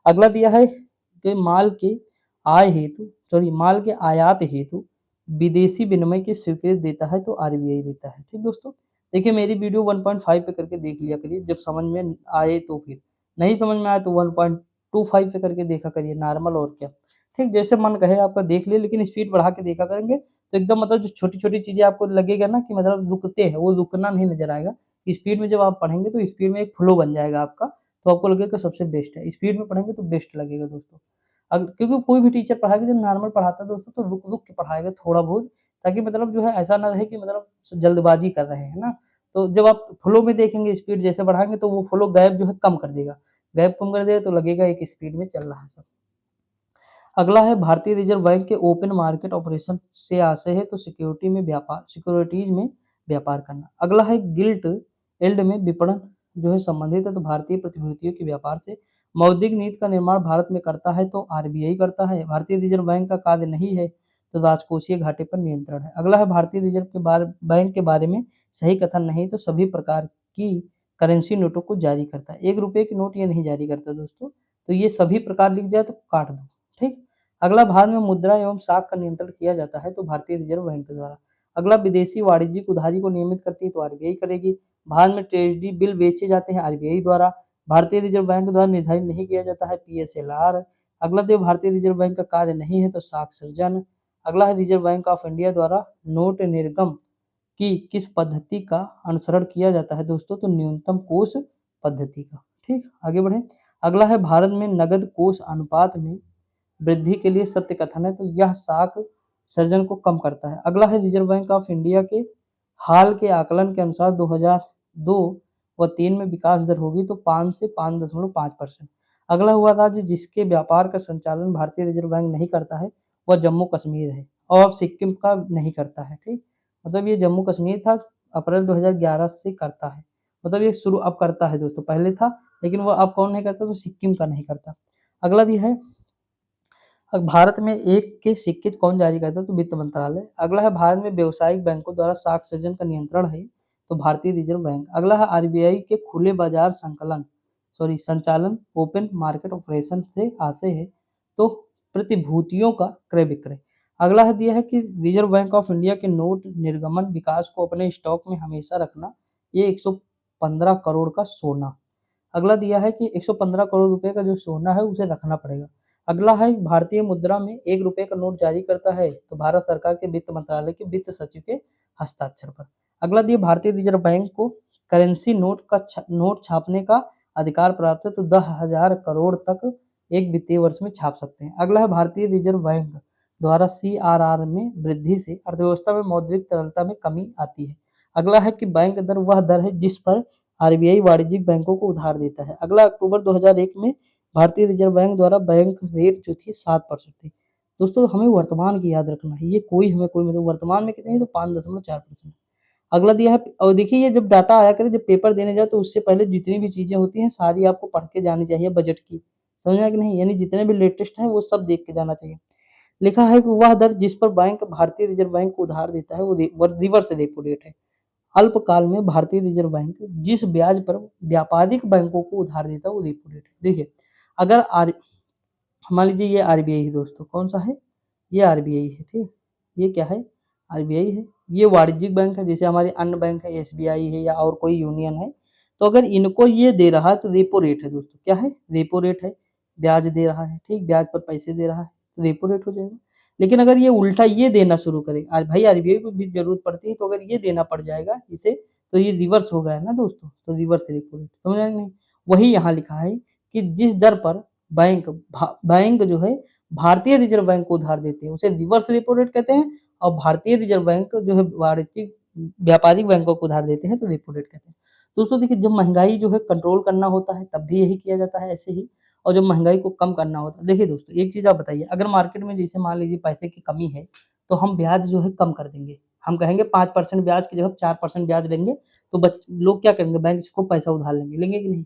अगला दिया है कि माल के आयात हेतु विदेशी विनिमय की स्वीकृति देता है, तो आरबीआई देता है। ठीक दोस्तों, देखिए मेरी वीडियो 1.5 पे करके देख लिया करिए, जब समझ में आए तो फिर, नहीं समझ में आए तो 1.25 पे करके देखा करिए नॉर्मल, और क्या। ठीक, जैसे मन कहे आपका देख लिए, लेकिन स्पीड बढ़ा के देखा करेंगे तो एकदम मतलब जो छोटी-छोटी चीज़ें आपको लगेगा ना कि मतलब रुकते हैं, वो रुकना नहीं नज़र आएगा। स्पीड में जब आप पढ़ेंगे तो स्पीड में एक फ्लो बन जाएगा आपका, तो आपको लगेगा सबसे बेस्ट है। स्पीड में पढ़ेंगे तो बेस्ट लगेगा दोस्तों। क्योंकि कोई भी टीचर पढ़ाएगा जब नॉर्मल पढ़ाता है दोस्तों तो रुक-रुक के पढ़ाएगा थोड़ा बहुत, ताकि मतलब जो है ऐसा ना रहे कि मतलब जल्दबाज़ी कर रहे हैं ना। तो जब आप फ्लो में देखेंगे स्पीड जैसे बढ़ाएँगे तो वो फ्लो गैप जो है कम कर देगा। गैप कम कर देगा तो लगेगा एक स्पीड में चल रहा है सब। अगला है भारतीय रिज़र्व बैंक के ओपन मार्केट ऑपरेशन से आशय है तो सिक्योरिटीज़ में व्यापार करना। अगला है गिल्ट यील्ड में विपणन जो है संबंधित है तो भारतीय प्रतिभूतियों के व्यापार से। मौद्रिक नीति का निर्माण भारत में करता है तो आरबीआई करता है। भारतीय रिज़र्व बैंक का कार्य नहीं है तो राजकोषीय घाटे पर नियंत्रण है। अगला है भारतीय रिज़र्व के बैंक के बारे में सही कथन नहीं तो सभी प्रकार की करेंसी नोटों को जारी करता है। ₹1 के नोट ये नहीं जारी करता दोस्तों, तो ये सभी प्रकार लिख जाए तो काट दो। ठीक। अगला भारत में मुद्रा एवं साख का नियंत्रण किया जाता है तो भारतीय रिजर्व बैंक के द्वारा। अगला विदेशी वाणिज्यिक उधारी को नियमित करती है तो आरबीआई करेगी। भारत में ट्रेजरी बिल बेचे जाते हैं आरबीआई द्वारा। भारतीय रिजर्व बैंक द्वारा निर्धारित नहीं किया जाता है पीएसएलआर। अगला जो भारतीय रिजर्व बैंक का कार्य नहीं है तो साख सृजन। अगला है रिजर्व बैंक ऑफ इंडिया द्वारा नोट निर्गम की किस पद्धति का अनुसरण किया जाता है दोस्तों, तो न्यूनतम कोष पद्धति का। ठीक, आगे बढ़े। अगला है भारत में नगद कोष अनुपात में वृद्धि के लिए सत्य कथन है तो यह साख सृजन को कम करता है। अगला है रिजर्व बैंक ऑफ इंडिया के हाल के आकलन के अनुसार 2002 व 3 में विकास दर होगी तो 5 से 5.5%। अगला हुआ राज्य जिसके व्यापार का संचालन भारतीय रिजर्व बैंक नहीं करता है वह जम्मू कश्मीर है और सिक्किम का नहीं करता है। ठीक, मतलब ये जम्मू कश्मीर था, अप्रैल 2011 से करता है। मतलब ये शुरू अब करता है दोस्तों, पहले था लेकिन वो अब कौन नहीं करता, तो सिक्किम का नहीं करता। अगला दिया है भारत में एक के सिक्के कौन जारी करता है तो वित्त मंत्रालय। अगला है भारत में व्यावसायिक बैंकों द्वारा साख सृजन का नियंत्रण है तो भारतीय रिजर्व बैंक। अगला है आरबीआई के खुले बाजार संचालन ओपन मार्केट ऑपरेशन से आशय है तो प्रतिभूतियों का क्रय विक्रय। अगला है दिया है कि रिजर्व बैंक ऑफ इंडिया के नोट निर्गमन विकास को अपने स्टॉक में हमेशा रखना, ये 115 करोड़ का सोना। अगला दिया है कि 115 करोड़ रुपए का जो सोना है उसे रखना पड़ेगा। अगला है भारतीय मुद्रा में ₹1 का नोट जारी करता है तो भारत सरकार के वित्त मंत्रालय के वित्त सचिव के हस्ताक्षर पर। अगला दिया भारतीय रिजर्व बैंक को करेंसी नोट छापने का अधिकार प्राप्त है तो 10,000 करोड़ तक एक वित्तीय वर्ष में छाप सकते हैं। अगला है भारतीय रिजर्व बैंक द्वारा सीआरआर में वृद्धि से अर्थव्यवस्था में मौद्रिक तरलता में कमी आती है। अगला है कि बैंक दर वह दर है जिस पर आरबीआई वाणिज्यिक बैंकों को उधार देता है। अगला अक्टूबर 2001 में भारतीय रिजर्व बैंक द्वारा बैंक रेट जो थी 7% थी। दोस्तों हमें वर्तमान की याद रखना है, ये कोई मतलब वर्तमान में कितनी है तो 5.4%। अगला दिया है और देखिए ये जब डाटा आया करे जब पेपर देने जाओ तो उससे पहले जितनी भी चीज़ें होती हैं सारी आपको पढ़ के जानी चाहिए बजट की। समझ में आया कि नहीं? यानी जितने भी लेटेस्ट हैं वो सब देख के जाना चाहिए। लिखा है कि वह दर जिस पर बैंक भारतीय रिजर्व बैंक को उधार देता है वो रिवर्स रेपो रेट है। अल्पकाल में भारतीय रिजर्व बैंक जिस ब्याज पर व्यापारिक बैंकों को उधार देता है वो रेपो रेट है। देखिए अगर मान लीजिए ये आरबीआई है दोस्तों, कौन सा है? ये आरबीआई है, ठीक। ये क्या है? आरबीआई है। ये वाणिज्यिक बैंक है, जैसे हमारे अन्य बैंक है, एसबीआई है या और कोई यूनियन है। तो अगर इनको ये दे रहा है तो रेपो रेट है दोस्तों, क्या है? रेपो रेट है। ब्याज दे रहा है, ठीक, ब्याज पर पैसे दे रहा है, तो रेपो रेट हो जाएगा। लेकिन अगर ये उल्टा ये देना शुरू करे, भाई आरबीआई को भी जरूरत पड़ती है, तो अगर ये देना पड़ जाएगा इसे, तो ये रिवर्स हो गया है ना दोस्तों, तो रिवर्स रेपो रेट, समझ आया कि नहीं? वही यहाँ लिखा है कि जिस दर पर बैंक जो है भारतीय रिजर्व बैंक को उधार देते हैं उसे रिवर्स रेपो रेट कहते हैं, और भारतीय रिजर्व बैंक जो है वाणिज्यिक व्यापारिक बैंकों को उधार देते हैं तो रेपो रेट कहते हैं। दोस्तों देखिए जब महंगाई जो है कंट्रोल करना होता है तब भी यही किया जाता है ऐसे ही, और जब महंगाई को कम करना होता है, देखिए दोस्तों एक चीज़ आप बताइए, अगर मार्केट में जैसे मान लीजिए पैसे की कमी है तो हम ब्याज जो है कम कर देंगे। हम कहेंगे 5% ब्याज की जगह 4% ब्याज लेंगे, तो लोग क्या करेंगे, बैंक से खूब पैसा उधार लेंगे कि नहीं?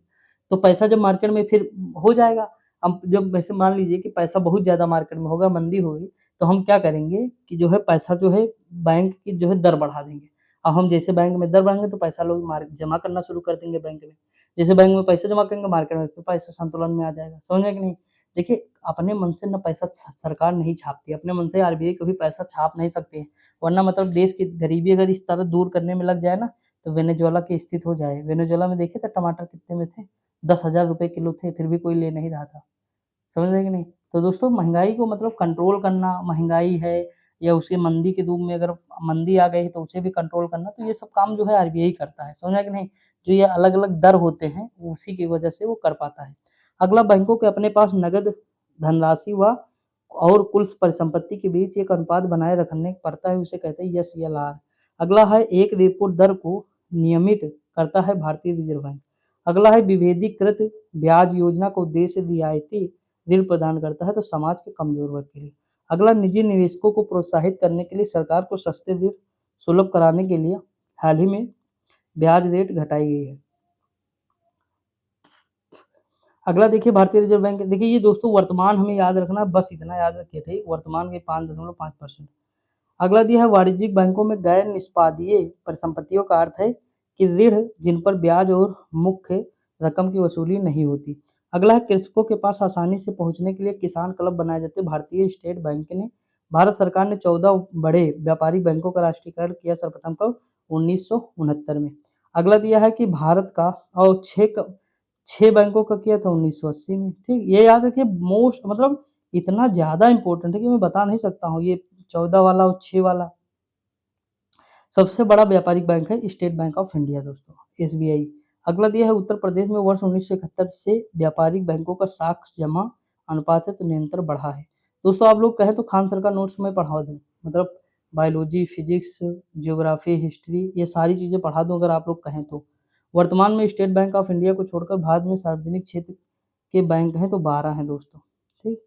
तो पैसा जब मार्केट में फिर हो जाएगा, अब जब वैसे मान लीजिए कि पैसा बहुत ज़्यादा मार्केट में होगा, मंदी होगी, तो हम क्या करेंगे कि जो है पैसा जो है बैंक की जो है दर बढ़ा देंगे। अब हम जैसे बैंक में दर बढ़ाएँगे तो पैसा लोग जमा करना शुरू कर देंगे बैंक में। जैसे बैंक में पैसा जमा करेंगे मार्केट में फिर पैसा संतुलन में आ जाएगा। समझ में कि नहीं? देखिए अपने मन से ना पैसा सरकार नहीं छापती है, अपने मन से आरबीआई कभी पैसा छाप नहीं सकती है। वरना मतलब देश की गरीबी अगर इस तरह दूर करने में लग जाए ना, तो वेनेजुएला की स्थिति हो जाए। वेनेजुएला में देखे थे टमाटर कितने में थे? ₹10,000 किलो थे, फिर भी कोई ले नहीं रहा था। समझ रहे हैं कि नहीं? तो दोस्तों महंगाई को मतलब कंट्रोल करना, महंगाई है या उसके मंदी के रूप में अगर मंदी आ गई तो उसे भी कंट्रोल करना, तो ये सब काम जो है आरबीआई करता है, समझा कि नहीं? जो ये अलग-अलग दर होते हैं उसी की वजह से वो कर पाता है। अगला, बैंकों के अपने पास नकद धनराशि व और कुल परिसंपत्ति के बीच एक अनुपात बनाए रखने पड़ता है, उसे कहते हैं एसएलआर। अगला है एक रेपो दर को नियमित करता है भारतीय रिजर्व बैंक। अगला है विभेदीकृत ब्याज योजना का उद्देश्य रियायती ऋण प्रदान करता है तो समाज के कमजोर वर्ग के लिए। अगला, निजी निवेशकों को प्रोत्साहित करने के लिए सरकार को सस्ते ऋण सुलभ कराने के लिए हाल ही में ब्याज रेट घटाई गई है। अगला देखिए भारतीय रिजर्व बैंक, देखिए ये दोस्तों वर्तमान हमें याद रखना, बस इतना याद रखिए, ठीक, वर्तमान के 5.5%। अगला दिया है वाणिज्यिक बैंकों में गैर निष्पादीय परिसंपत्तियों का अर्थ है कि ऋण जिन पर ब्याज और मुख्य रकम की वसूली नहीं होती। अगला है कृषकों के पास आसानी से पहुंचने के लिए किसान क्लब बनाए जाते हैं। भारतीय स्टेट बैंक ने, भारत सरकार ने 14 बड़े व्यापारिक बैंकों का राष्ट्रीयकरण किया सर्वप्रथम कब? 1969 में। अगला दिया है कि भारत का और छह बैंकों का किया था 1980 में, ठीक, ये याद रखिए, मोस्ट मतलब इतना ज्यादा इंपॉर्टेंट है कि मैं बता नहीं सकता हूँ, ये 14 वाला और 6 वाला। सबसे बड़ा व्यापारिक बैंक है स्टेट बैंक ऑफ इंडिया दोस्तों, एसबीआई। अगला दिया है उत्तर प्रदेश में वर्ष 1971 से व्यापारिक बैंकों का साक्ष्य जमा अनुपात है तो निरंतर बढ़ा है। दोस्तों आप लोग कहें तो खान सर का नोट्स मैं पढ़ा दूं, मतलब बायोलॉजी, फिजिक्स, जियोग्राफी, हिस्ट्री, ये सारी चीजें पढ़ा दूं अगर आप लोग कहें तो। वर्तमान में स्टेट बैंक ऑफ इंडिया को छोड़कर भारत में सार्वजनिक क्षेत्र के बैंक हैं तो 12 हैं दोस्तों, ठीक।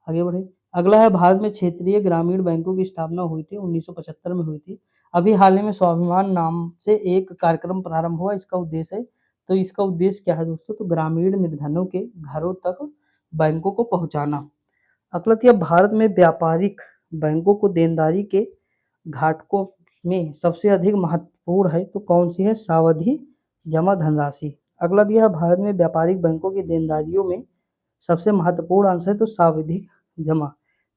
आगे बढ़े। अगला है भारत में क्षेत्रीय ग्रामीण बैंकों की स्थापना हुई थी 1975 में हुई थी। अभी हाल ही में स्वाभिमान नाम से एक कार्यक्रम प्रारंभ हुआ, इसका उद्देश्य है, तो इसका उद्देश्य क्या है दोस्तों? तो ग्रामीण निर्धनों के घरों तक बैंकों को पहुंचाना। अगला दिया भारत में व्यापारिक बैंकों को देनदारी के घाटों में सबसे अधिक महत्वपूर्ण है तो कौन सी है? सावधि जमा धनराशि। अगला दिया है भारत में व्यापारिक बैंकों की देनदारियों में सबसे महत्वपूर्ण अंश है तो सावधि जमा।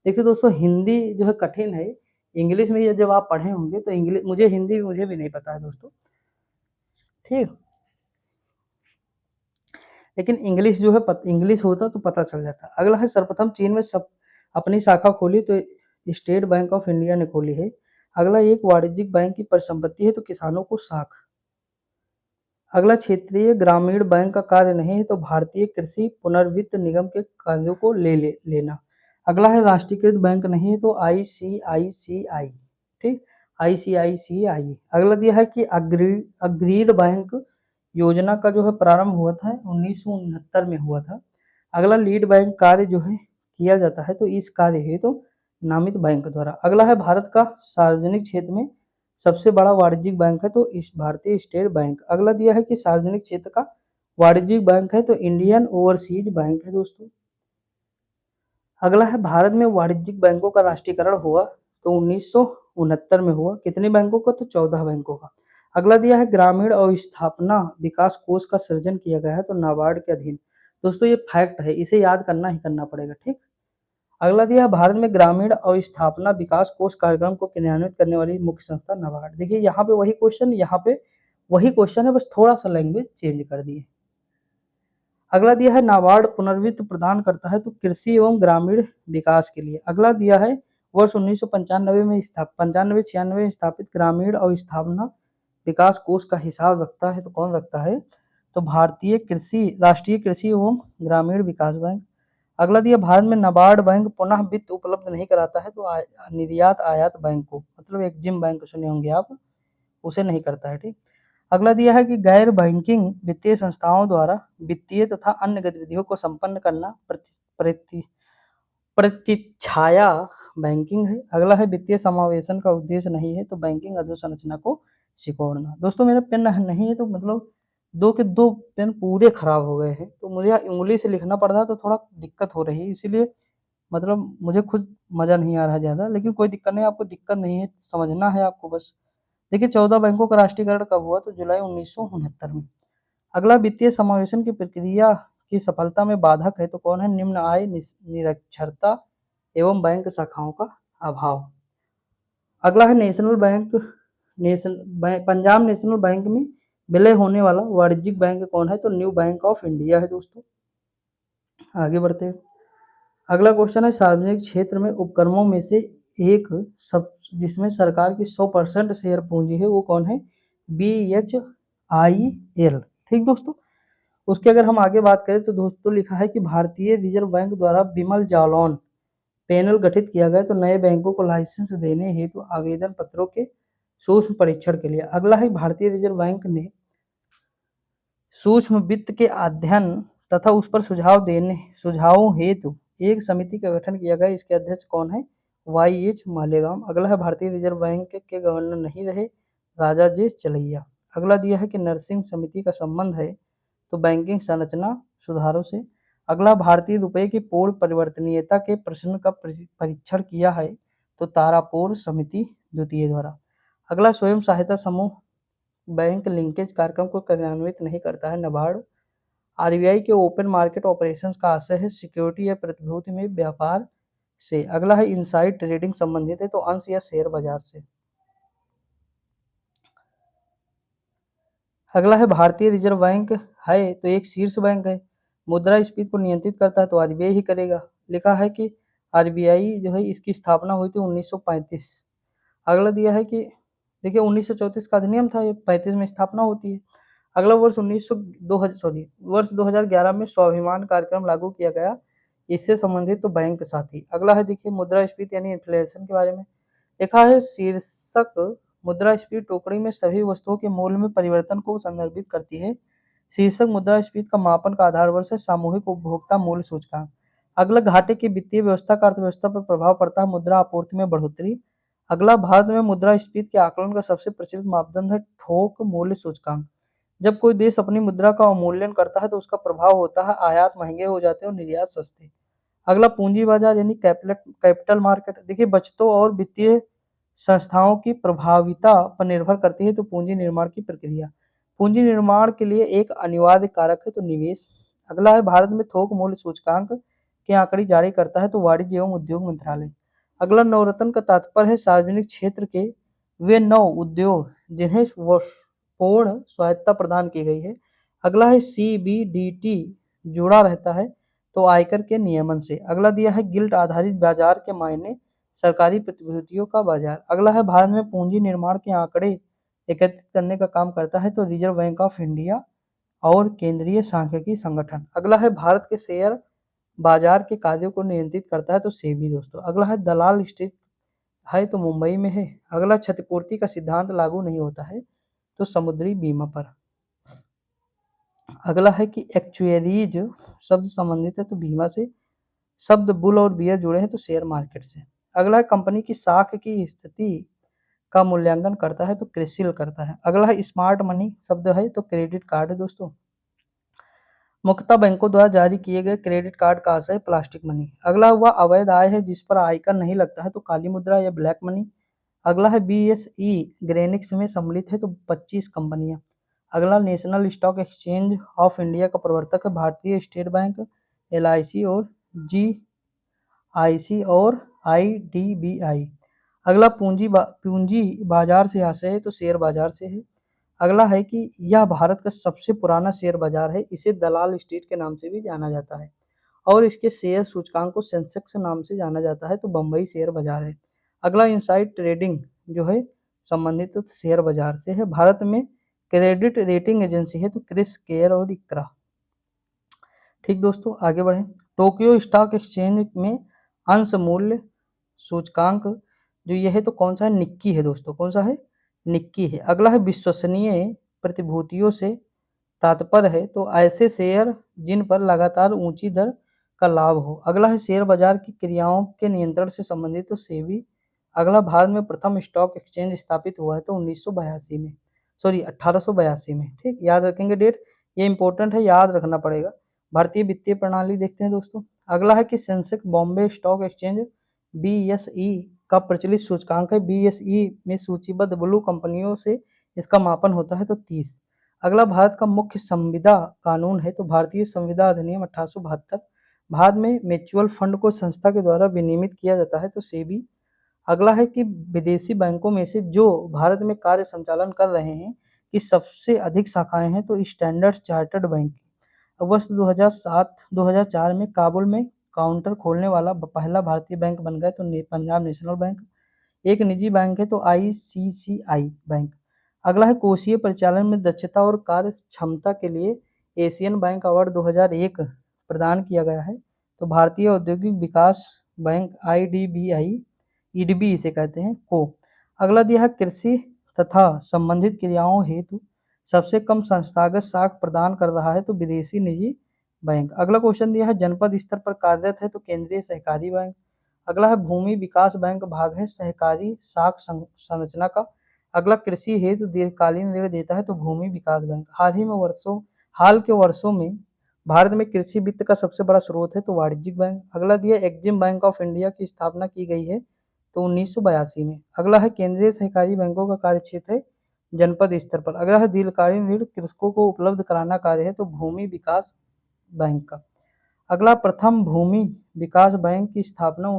देखिए दोस्तों हिंदी जो है कठिन है, इंग्लिश में ये जब आप पढ़े होंगे तो इंग्लिश, मुझे भी नहीं पता है दोस्तों, ठीक, लेकिन इंग्लिश जो है इंग्लिश होता तो पता चल जाता। अगला है सर्वप्रथम चीन में सब अपनी शाखा खोली तो स्टेट बैंक ऑफ इंडिया ने खोली है। अगला, एक वाणिज्यिक बैंक की परिसंपत्ति है तो किसानों को साख। अगला, क्षेत्रीय ग्रामीण बैंक का कार्य नहीं है तो भारतीय कृषि पुनर्वित्त निगम के कार्यों को लेना। अगला है राष्ट्रीयकृत बैंक नहीं है तो आईसीआईसीआई, ठीक, आईसीआईसीआई। अगला दिया है कि अग्रीड बैंक योजना का जो है प्रारंभ हुआ था 1969 में हुआ था। अगला, लीड बैंक कार्य जो है किया जाता है तो इस कार्य हेतु नामित बैंक द्वारा। अगला है भारत का सार्वजनिक क्षेत्र में सबसे बड़ा वाणिज्यिक बैंक है तो इस भारतीय स्टेट बैंक। अगला दिया है कि सार्वजनिक क्षेत्र का वाणिज्यिक बैंक है तो इंडियन ओवरसीज बैंक है दोस्तों। अगला है भारत में वाणिज्यिक बैंकों का राष्ट्रीयकरण हुआ तो 1969 में हुआ। कितने बैंकों का? तो 14 बैंकों का। अगला दिया है ग्रामीण अवस्थापना विकास कोष का सृजन किया गया है तो नाबार्ड के अधीन। दोस्तों ये फैक्ट है, इसे याद करना ही करना पड़ेगा, ठीक। अगला दिया है भारत में ग्रामीण अवस्थापना विकास कोष कार्यक्रम को क्रियान्वित करने वाली मुख्य संस्था नाबार्ड। देखिए यहाँ पे वही क्वेश्चन, यहाँ पे वही क्वेश्चन है, बस थोड़ा सा लैंग्वेज चेंज कर दिए। अगला दिया है नाबार्ड पुनर्वित्त प्रदान करता है तो कृषि एवं ग्रामीण विकास के लिए। अगला दिया है वर्ष 1995 में 95-96 में स्थापित ग्रामीण अवस्थापना विकास कोष का हिसाब रखता है तो कौन रखता है? तो भारतीय कृषि राष्ट्रीय कृषि एवं ग्रामीण विकास बैंक। अगला दिया भारत में नाबार्ड बैंक पुनः वित्त उपलब्ध नहीं कराता है तो निर्यात आयात बैंक को, मतलब एग्जिम बैंक सुने होंगे आप, उसे नहीं करता है, ठीक। अगला दिया है कि गैर बैंकिंग वित्तीय संस्थाओं द्वारा वित्तीय तथा अन्य गतिविधियों को संपन्न करना प्रतिच्छाया बैंकिंग है। अगला है वित्तीय समावेशन का उद्देश्य नहीं है तो बैंकिंग अधोसंरचना को सिकोड़ना। दोस्तों मेरा पेन नहीं है तो मतलब दो के दो पेन पूरे खराब हो गए हैं तो मुझे उंगली से लिखना पड़ रहा है तो थोड़ा दिक्कत हो रही है, इसीलिए मतलब मुझे खुद मजा नहीं आ रहा है ज्यादा, लेकिन कोई दिक्कत नहीं, आपको दिक्कत नहीं है, समझना है आपको बस। देखिए 14 बैंकों का राष्ट्रीयकरण कब हुआ? तो जुलाई 1969 में। अगला, वित्तीय समावेशन की प्रक्रिया की सफलता में बाधक है तो कौन है? निम्न आय, निरक्षरता एवं बैंक शाखाओं का अभाव। अगला है national bank, Punjab national bank में विलय होने वाला वाणिज्यिक बैंक कौन है? तो न्यू बैंक ऑफ इंडिया है दोस्तों। आगे बढ़ते हैं। अगला क्वेश्चन है सार्वजनिक क्षेत्र में उपक्रमों में से एक सब जिसमें सरकार की 100% शेयर पूंजी है वो कौन है? BHIL। ठीक दोस्तों, उसके अगर हम आगे बात करें तो दोस्तों लिखा है कि भारतीय रिजर्व बैंक द्वारा बिमल जालौन पैनल गठित किया गया तो नए बैंकों को लाइसेंस देने हेतु आवेदन पत्रों के सूक्ष्म परीक्षण के लिए। अगला है भारतीय रिजर्व बैंक ने सूक्ष्म वित्त के अध्ययन तथा उस पर सुझावों हेतु एक समिति का गठन किया गया। इसके अध्यक्ष कौन है? YH मालेगाम। अगला है भारतीय रिजर्व बैंक के गवर्नर नहीं रहे राजा जे चलैया। अगला दिया है कि नरसिंह समिति का संबंध है तो बैंकिंग संरचना सुधारों से। अगला भारतीय रुपये की पूर्ण परिवर्तनीयता के प्रश्न का परीक्षण किया है तो तारापुर समिति द्वितीय द्वारा। अगला स्वयं सहायता समूह बैंक लिंकेज कार्यक्रम को कार्यान्वित नहीं करता है नाबार्ड। RBI के ओपन मार्केट ऑपरेशंस का आशय है सिक्योरिटी या प्रतिभूति में व्यापार से। अगला है इनसाइड ट्रेडिंग संबंधित है तो अंश या शेयर बाजार से। अगला है भारतीय रिजर्व बैंक है तो एक शीर्ष बैंक है, मुद्रास्फीति को नियंत्रित करता है तो RBI ही करेगा। लिखा है कि RBI जो है इसकी स्थापना हुई थी 1935। अगला दिया है कि देखिए 1934 का अधिनियम था, ये 35 में स्थापना होती है। अगला वर्ष 2011 में स्वाभिमान कार्यक्रम लागू किया गया, इससे संबंधित तो बैंक साथी। अगला है देखिए मुद्रास्फीति यानी इन्फ्लेशन के बारे में। लिखा है शीर्षक मुद्रास्फीति टोकरी में सभी वस्तुओं के मूल्य में परिवर्तन को संदर्भित करती है। शीर्षक मुद्रास्फीति का मापन का आधार वर्ष है सामूहिक उपभोक्ता मूल्य सूचकांक। अगला घाटे की वित्तीय व्यवस्था का अर्थव्यवस्था पर प्रभाव पड़ता है मुद्रा आपूर्ति में बढ़ोतरी। अगला भारत में मुद्रास्फीति के आकलन का सबसे प्रचलित मापदंड है थोक मूल्य सूचकांक। जब कोई देश अपनी मुद्रा का अवमूल्यन करता है तो उसका प्रभाव होता है आयात महंगे हो जाते हैं और निर्यात सस्ते। अगला पूंजी बाजार यानी कैपिटल मार्केट। देखिए बचतों और वित्तीय संस्थाओं की प्रभाविता पर निर्भर करती है तो पूंजी निर्माण की प्रक्रिया। पूंजी निर्माण के लिए एक अनिवार्य कारक है तो निवेश। अगला है भारत में थोक मूल्य सूचकांक के आंकड़े जारी करता है तो वाणिज्य एवं उद्योग मंत्रालय। अगला नवरत्न का तात्पर्य है सार्वजनिक क्षेत्र के वे 9 उद्योग जिन्हें पूर्ण स्वायत्तता प्रदान की गई है। अगला है CBDT जुड़ा रहता है तो आयकर के नियमन से। अगला दिया है गिल्ट आधारित बाजार के मायने सरकारी प्रतिभूतियों का बाजार। अगला है भारत में पूंजी निर्माण के आंकड़े एकत्रित करने का काम करता है तो रिजर्व बैंक ऑफ इंडिया और केंद्रीय सांख्यिकी संगठन। अगला है भारत के शेयर बाजार के कार्यों को नियंत्रित करता है तो सेबी दोस्तों। अगला है दलाल स्थित है तो मुंबई में है। अगला क्षतिपूर्ति का सिद्धांत लागू नहीं होता है तो समुद्री बीमा पर। अगला है कि एक्चुअरीज शब्द संबंधित है तो बीमा से। शब्द बुल और बियर जुड़े हैं तो शेयर मार्केट से। अगला है कंपनी की साख की स्थिति का मूल्यांकन करता है तो क्रिसिल करता है। अगला है स्मार्ट मनी शब्द है तो क्रेडिट कार्ड है दोस्तों। मुख्यतः बैंकों द्वारा जारी किए गए क्रेडिट कार्ड का आशय प्लास्टिक मनी। अगला हुआ अवैध आय है जिस पर आयकर नहीं लगता है तो काली मुद्रा या ब्लैक मनी। अगला है BSE ग्रेनिक्स में सम्मिलित है तो 25 कंपनियां। अगला national stock exchange of India का प्रवर्तक है भारतीय स्टेट बैंक, LIC और GIC और IDBI। अगला पूंजी बाजार से आशय है तो शेयर बाजार से है। अगला है कि यह भारत का सबसे पुराना शेयर बाजार है, इसे दलाल स्ट्रीट के नाम से भी जाना जाता है और इसके शेयर सूचकांक को सेंसेक्स नाम से जाना जाता है तो बम्बई शेयर बाजार है। अगला इनसाइड ट्रेडिंग जो है संबंधित तो शेयर बाजार से है। भारत में क्रेडिट रेटिंग एजेंसी है तो क्रिस केयर और इक्रा। ठीक दोस्तों आगे बढ़ें। टोक्यो स्टॉक एक्सचेंज में अंश मूल्य सूचकांक जो ये है तो कौन सा है? निक्की है दोस्तों। कौन सा है? निक्की है। अगला है विश्वसनीय प्रतिभूतियों से तात्पर्य है तो ऐसे शेयर जिन पर लगातार ऊंची दर का लाभ हो। अगला है शेयर बाजार की क्रियाओं के नियंत्रण से संबंधित तो सेबी। अगला भारत में प्रथम स्टॉक एक्सचेंज स्थापित हुआ है तो 1982 में, सॉरी 1882 में। ठीक, याद रखेंगे डेट, ये इंपॉर्टेंट है, याद रखना पड़ेगा। भारतीय वित्तीय प्रणाली देखते हैं दोस्तों। अगला है कि Sensex Bombay stock exchange BSE का प्रचलित सूचकांक है। BSE में सूचीबद्ध ब्लू कंपनियों से इसका मापन होता है तो 30। अगला भारत का मुख्य संविदा कानून है तो भारतीय संविदा अधिनियम 1872। भारत में म्यूचुअल फंड को संस्था के द्वारा विनियमित किया जाता है तो सेबी। अगला है कि विदेशी बैंकों में से जो भारत में कार्य संचालन कर रहे हैं कि सबसे अधिक शाखाएं हैं तो स्टैंडर्ड चार्टर्ड बैंक। वर्ष 2007-2004 में काबुल में काउंटर खोलने वाला पहला भारतीय बैंक बन गया तो पंजाब नेशनल बैंक। एक निजी बैंक है तो आईसीसीआई बैंक। अगला है कोषीय परिचालन में दक्षता और कार्य क्षमता के लिए एशियन बैंक अवार्ड 2001 प्रदान किया गया है तो भारतीय औद्योगिक विकास बैंक आईडीबीआई, ईडीबी इसे कहते हैं को। अगला दिया है कृषि तथा संबंधित क्रियाओं हेतु सबसे कम संस्थागत साख प्रदान कर रहा है तो विदेशी निजी बैंक। अगला क्वेश्चन दिया है जनपद स्तर पर कार्यरत है तो केंद्रीय सहकारी बैंक। अगला है भूमि विकास बैंक भाग है सहकारी साख संरचना का। अगला कृषि हेतु दीर्घकालीन ऋण देता है तो भूमि विकास बैंक। हाल के वर्षों में भारत में कृषि वित्त का सबसे बड़ा स्रोत है तो वाणिज्यिक बैंक। अगला दिया एग्जिम बैंक ऑफ इंडिया की स्थापना की गई है तो 1982 में। अगला है केंद्रीय सहकारी बैंकों का कार्य क्षेत्र है जनपद स्तर पर। अगला है दीर्घकालीन ऋण कृषकों को उपलब्ध कराना कार्य है तो भूमि विकास बैंक का। अगला प्रथम भूमि विकास बैंक की स्थापना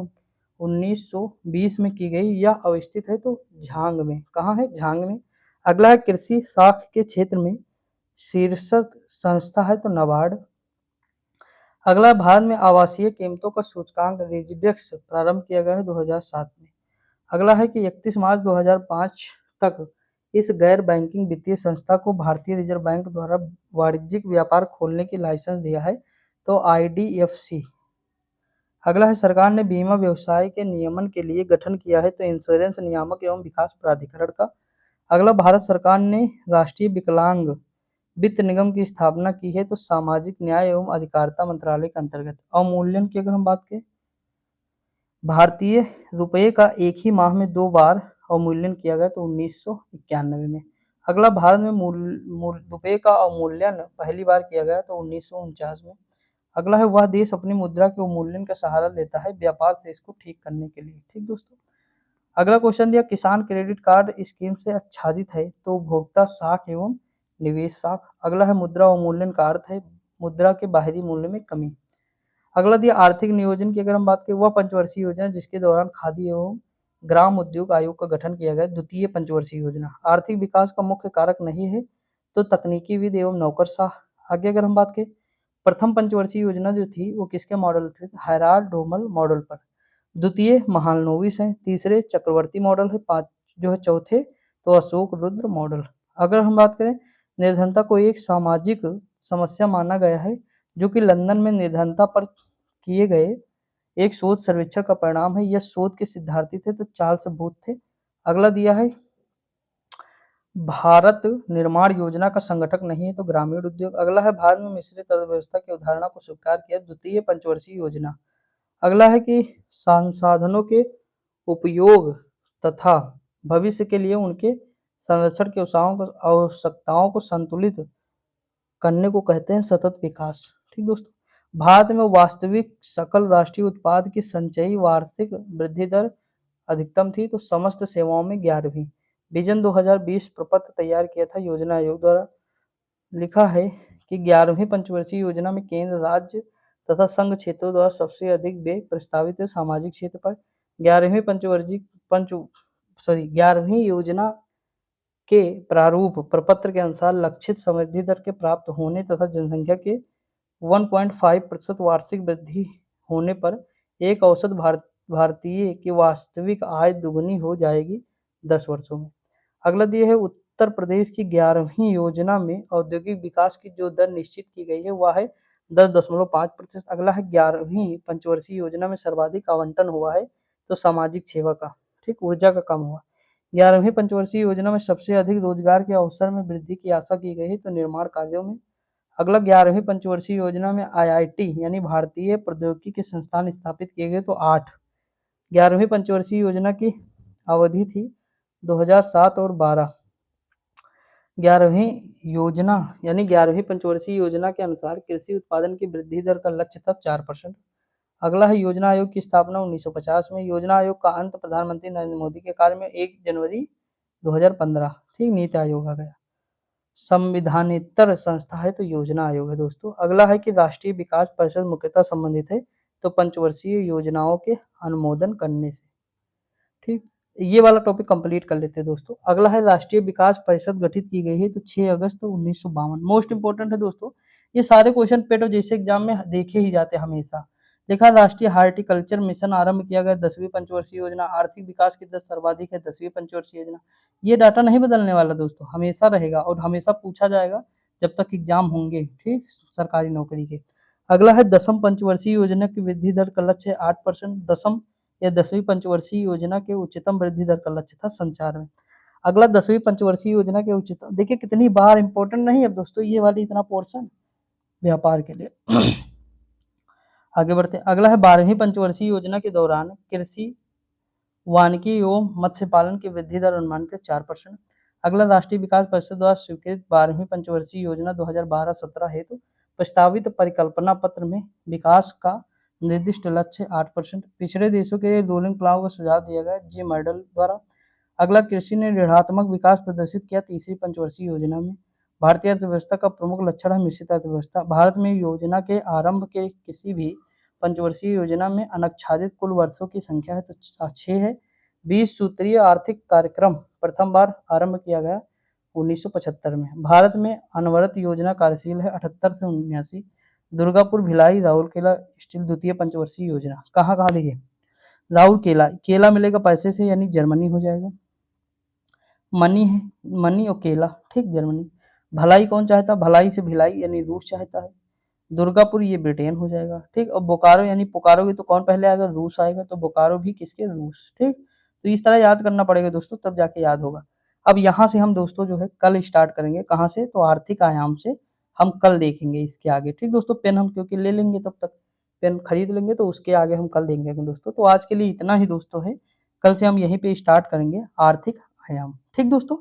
1920 में की गई। यह अवस्थित है तो झांग में। कहाँ है? झांग में। अगला है कृषि साख के क्षेत्र में शीर्षक संस्था है तो नाबार्ड। अगला भारत में आवासीय कीमतों का सूचकांक रेजिडेक्स प्रारंभ किया गया है 2007 में। अगला है कि 31 मार्च 2005 तक इस गैर बैंकिंग वित्तीय संस्था को भारतीय रिजर्व बैंक द्वारा वाणिज्यिक व्यापार खोलने की लाइसेंस दिया है तो आईडीएफसी। अगला है सरकार ने बीमा व्यवसाय के नियमन के लिए गठन किया है तो इंश्योरेंस नियामक एवं विकास प्राधिकरण का। अगला भारत सरकार ने राष्ट्रीय विकलांग वित्त निगम की स्थापना की है तो सामाजिक न्याय एवं अधिकारिता मंत्रालय के अंतर्गत। अवमूल्यन की अगर हम बात करें, भारतीय रुपये का एक ही माह में 2 बार अवमूल्यन किया गया तो 1991 में। अगला भारत में रुपये का अवमूल्यन पहली बार किया गया तो 1949 में। अगला है वह देश अपनी मुद्रा के अवमूल्यन का सहारा लेता है व्यापार से इसको ठीक करने के लिए। ठीक दोस्तों। अगला क्वेश्चन दिया किसान क्रेडिट कार्ड स्कीम से आच्छादित है तो उपभोक्ता साख एवं निवेश साख। अगला है मुद्रा अवमूल्यन का अर्थ है मुद्रा के बाहरी मूल्य में कमी। अगला दिया आर्थिक नियोजन की अगर हम बात करें, वह पंचवर्षीय योजना जिसके दौरान खादी एवं ग्राम उद्योग आयोग का गठन किया गया। द्वितीय पंचवर्षीय योजना आर्थिक विकास का मुख्य कारक नहीं है तो तकनीकी विद एवं नौकरशाह। आगे अगर हम बात करें, प्रथम पंचवर्षीय योजना जो थी वो किसके मॉडल थे? हैराल्ड डोमल मॉडल पर। द्वितीय महालनोबिस है। तीसरे चक्रवर्ती मॉडल है। जो है चौथे तो अशोक रुद्र मॉडल। अगर हम बात करें, निर्धनता को एक सामाजिक समस्या माना गया है जो कि लंदन में निर्धनता पर किए गए एक शोध सर्वेक्षण का परिणाम है। यह शोध के सिद्धार्थी थे तो चार्ल्स बूथ थे। अगला दिया है भारत निर्माण योजना का संगठक नहीं है तो ग्रामीण उद्योग। अगला है भारत में मिश्रित अर्थव्यवस्था की अवधारणा को स्वीकार किया द्वितीय पंचवर्षीय योजना। अगला है कि संसाधनों के उपयोग तथा भविष्य के लिए उनके संरक्षण के आवश्यकताओं को संतुलित करने को कहते हैं सतत विकास। ठीक दोस्तों। भारत में वास्तविक सकल राष्ट्रीय उत्पाद की संचयी वार्षिक वृद्धि दर अधिकतम थी तो समस्त सेवाओं में 11वीं। विजन 2020 प्रपत्र तैयार किया था योजना आयोग द्वारा। लिखा है कि 11वीं पंचवर्षीय योजना में केंद्र राज्य तथा संघ क्षेत्रों द्वारा सबसे अधिक व्यय प्रस्तावित है सामाजिक क्षेत्र पर। 11वीं योजना के प्रारूप प्रपत्र के अनुसार लक्षित समृद्धि दर के प्राप्त होने तथा जनसंख्या के 1.5% वार्षिक वृद्धि होने पर एक औसत भारतीय की वास्तविक आय दुगुनी हो जाएगी 10 वर्षों में। अगला दिया है उत्तर प्रदेश की 11वीं योजना में औद्योगिक विकास की जो दर निश्चित की गई है वह है 10.5%। अगला है 11वीं पंचवर्षीय योजना में सर्वाधिक आवंटन हुआ है तो सामाजिक सेवा का। ठीक, ऊर्जा का कम हुआ। 11वीं पंचवर्षीय योजना में सबसे अधिक रोजगार के अवसर में वृद्धि की आशा की गई है तो निर्माण कार्यों में। अगला 11वीं पंचवर्षीय योजना में आईआईटी यानी भारतीय प्रौद्योगिकी के संस्थान स्थापित किए गए तो 8। 11वीं पंचवर्षीय योजना की अवधि थी 2007 और 12। 11वीं योजना यानी 11वीं पंचवर्षीय योजना के अनुसार कृषि उत्पादन की वृद्धि दर का लक्ष्य था 4%। अगला है योजना आयोग की स्थापना 1950 में। योजना आयोग का अंत प्रधानमंत्री नरेंद्र मोदी के कार्य में 1 जनवरी 2015। ठीक, नीति आयोग आ गया। संविधानेतर संस्था है तो योजना आयोग है दोस्तों। अगला है कि राष्ट्रीय विकास परिषद मुख्यतः संबंधित है तो पंचवर्षीय योजनाओं के अनुमोदन करने से। ठीक, ये वाला टॉपिक कंप्लीट कर लेते हैं दोस्तों। अगला है राष्ट्रीय विकास परिषद गठित की गई है तो 6 अगस्त 1952। मोस्ट इंपोर्टेंट है दोस्तों, ये सारे क्वेश्चन पेट और जैसे एग्जाम में देखे ही जाते हैं हमेशा। लिखा राष्ट्रीय हार्टिकल्चर मिशन आरंभ किया गया 10वीं पंचवर्षीय योजना, आर्थिक विकास की दर सर्वाधिक है 10वीं पंचवर्षीय योजना। ये डाटा नहीं बदलने वाला दोस्तों, हमेशा रहेगा और हमेशा पूछा जाएगा जब तक एग्जाम होंगे, ठीक, सरकारी नौकरी के। अगला है 10वीं पंचवर्षीय योजना की वृद्धि दर का लक्ष्य है 8%। 10वीं पंचवर्षीय योजना के उच्चतम वृद्धि दर का लक्ष्य था संचार में। अगला 10वीं पंचवर्षीय योजना के उच्चतम, देखिए कितनी बार इंपॉर्टेंट नहीं है दोस्तों ये वाली इतना पोर्शन व्यापार के लिए। आगे बढ़ते हैं। अगला है 12वीं पंचवर्षीय योजना के दौरान कृषि, वानिकी एवं मत्स्य पालन की वृद्धि दर अनुमानित है 4%। अगला राष्ट्रीय विकास परिषद द्वारा स्वीकृत 12वीं पंचवर्षीय योजना 2012-17 हेतु प्रस्तावित परिकल्पना पत्र में विकास का निर्दिष्ट लक्ष्य 8%। पिछड़े देशों के रूलिंग प्लान को सुझाव दिया गया जी मॉडल द्वारा। अगला कृषि ने ऋणात्मक विकास प्रदर्शित किया 30वीं पंचवर्षीय योजना में। भारतीय अर्थव्यवस्था का प्रमुख लक्षण है मिश्रित अर्थव्यवस्था। भारत में योजना के आरंभ के किसी भी पंचवर्षीय योजना में अनाच्छादित कुल वर्षों की संख्या है तो 6 है। 20 सूत्रीय आर्थिक कार्यक्रम प्रथम बार आरंभ किया गया 1975 में। भारत में अनवरत योजना कार्यशील है 78 से 79। दुर्गापुर, भिलाई, राउरकेला स्टील द्वितीय पंचवर्षीय योजना। कहाँ कहाँ देखिए, राउरकेला, केला मिलेगा पैसे से यानी जर्मनी हो जाएगा। मनी है, मनी और केला, ठीक, जर्मनी। भलाई कौन चाहता, भलाई से भिलाई यानी रूस चाहता है। दुर्गापुर ये ब्रिटेन हो जाएगा, ठीक। और बोकारो यानी पुकारोगे तो कौन पहले आएगा, रूस आएगा, तो बोकारो भी किसके, रूस, ठीक। तो इस तरह याद करना पड़ेगा दोस्तों, तब जाके याद होगा। अब यहाँ से हम दोस्तों जो है कल स्टार्ट करेंगे, कहाँ से, तो आर्थिक आयाम से हम कल देखेंगे इसके आगे, ठीक दोस्तों। पेन हम क्योंकि ले लेंगे, तब तक पेन खरीद लेंगे तो उसके आगे हम कल देंगे दोस्तों। तो आज के लिए इतना ही दोस्तों है, कल से हम यहीं पे स्टार्ट करेंगे आर्थिक आयाम, ठीक दोस्तों।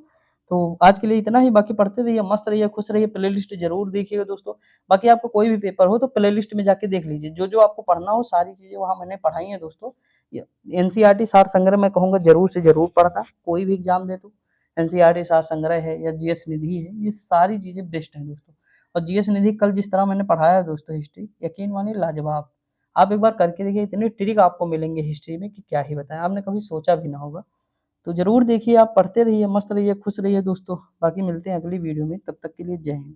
तो आज के लिए इतना ही, बाकी पढ़ते रहिए, मस्त रहिए, खुश रहिए, प्लेलिस्ट जरूर देखिएगा दोस्तों। बाकी आपको कोई भी पेपर हो तो प्लेलिस्ट में जाके देख लीजिए, जो जो आपको पढ़ना हो सारी चीजें वहां मैंने पढ़ाई हैं दोस्तों। एनसीईआरटी सार संग्रह मैं कहूंगा जरूर से जरूर पढ़ना, कोई भी एग्जाम दे तो। एनसीईआरटी सार संग्रह है या जीएस निधि है, ये सारी चीजें बेस्ट है दोस्तों। और जीएस निधि कल जिस तरह मैंने पढ़ाया दोस्तों हिस्ट्री, यकीन मानिए लाजवाब। आप एक बार करके देखिए, इतनी ट्रिक आपको मिलेंगे हिस्ट्री में कि क्या ही बताएं, आपने कभी सोचा भी ना होगा। तो जरूर देखिए, आप पढ़ते रहिए, मस्त रहिए, खुश रहिए दोस्तों। बाकी मिलते हैं अगली वीडियो में, तब तक के लिए जय हिंद।